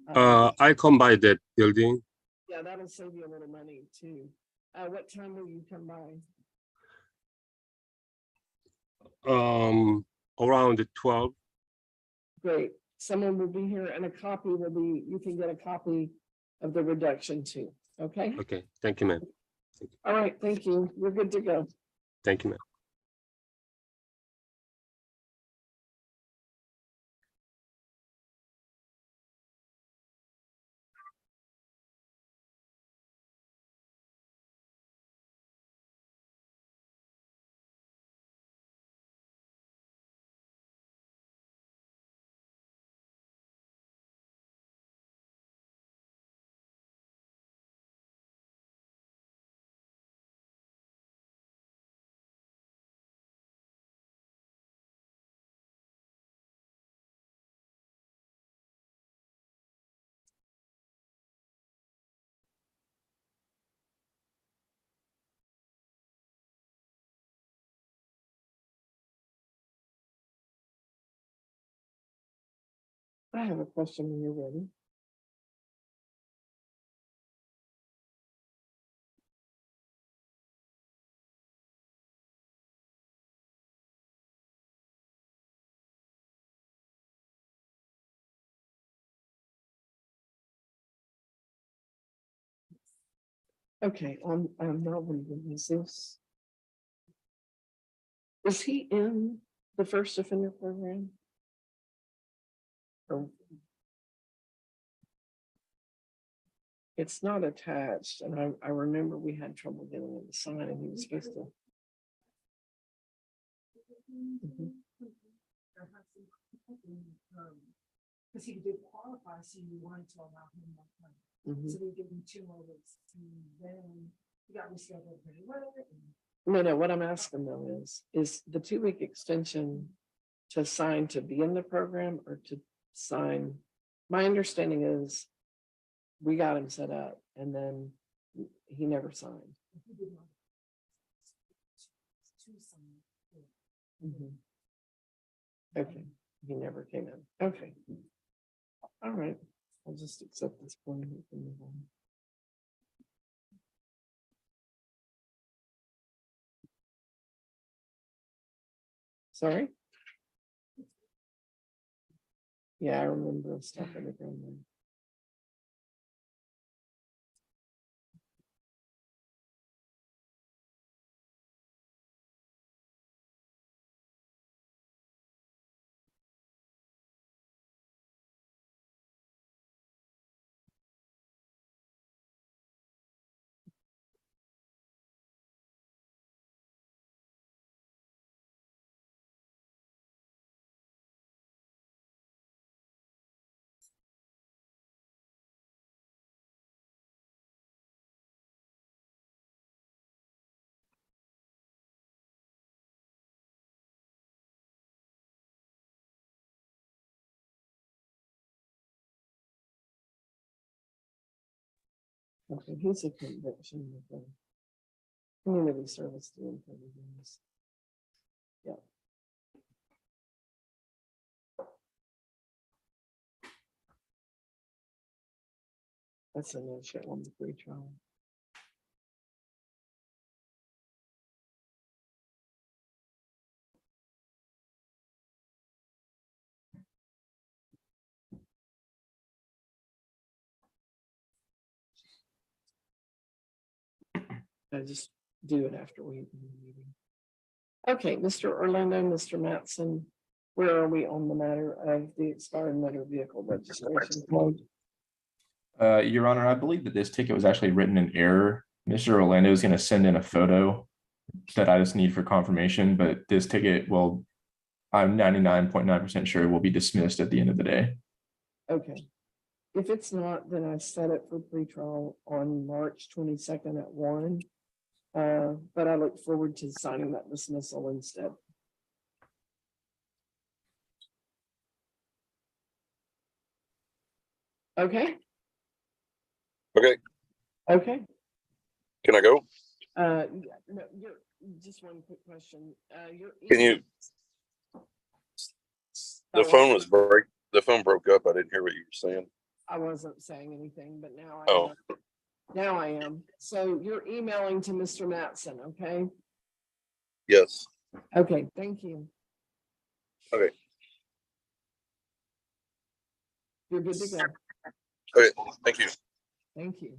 I come by that building. Yeah, that'll save you a little money too. What time will you come by? Around 12. Great. Someone will be here and a copy will be, you can get a copy of the reduction too. Okay? Okay, thank you, ma'am. All right, thank you. We're good to go. Thank you, ma'am. I have a question when you're ready. Okay, I'm not reading. Is this? Is he in the first offender program? Or it's not attached, and I remember we had trouble getting him to sign, and he was supposed to. Mhm. Because he did qualify, so you wanted to allow him more time. Mhm. So they gave him 2 more weeks, and then he got rescheduled pretty well. No, what I'm asking though is the 2-week extension to sign to be in the program or to sign? My understanding is we got him set up and then he never signed. He did not. To sign. Mhm. Okay, he never came in. Okay. All right, I'll just accept this point. We can move on. Sorry? Yeah, I remember stuff in the ground. Okay, here's a conviction of the community service doing 30 days. Yeah. That's a no shit on the pretrial. I just do it after we. Okay, Mr. Orlando, Mr. Mattson, where are we on the matter of the expired motor vehicle registration code? Your Honor, I believe that this ticket was actually written in error. Mr. Orlando is going to send in a photo that I just need for confirmation, but this ticket will, I'm 99.9% sure will be dismissed at the end of the day. Okay. If it's not, then I set it for pretrial on March 22nd at 1. But I look forward to signing that dismissal instead. Okay. Okay, Okay. can I go? Yeah, no, just one quick question. Can you? The phone broke up. I didn't hear what you were saying. I wasn't saying anything, but now I Oh, am. Now I am. So you're emailing to Mr. Mattson, okay? yes. Okay, thank you. Okay. You're good to go. Okay, thank you. Thank you.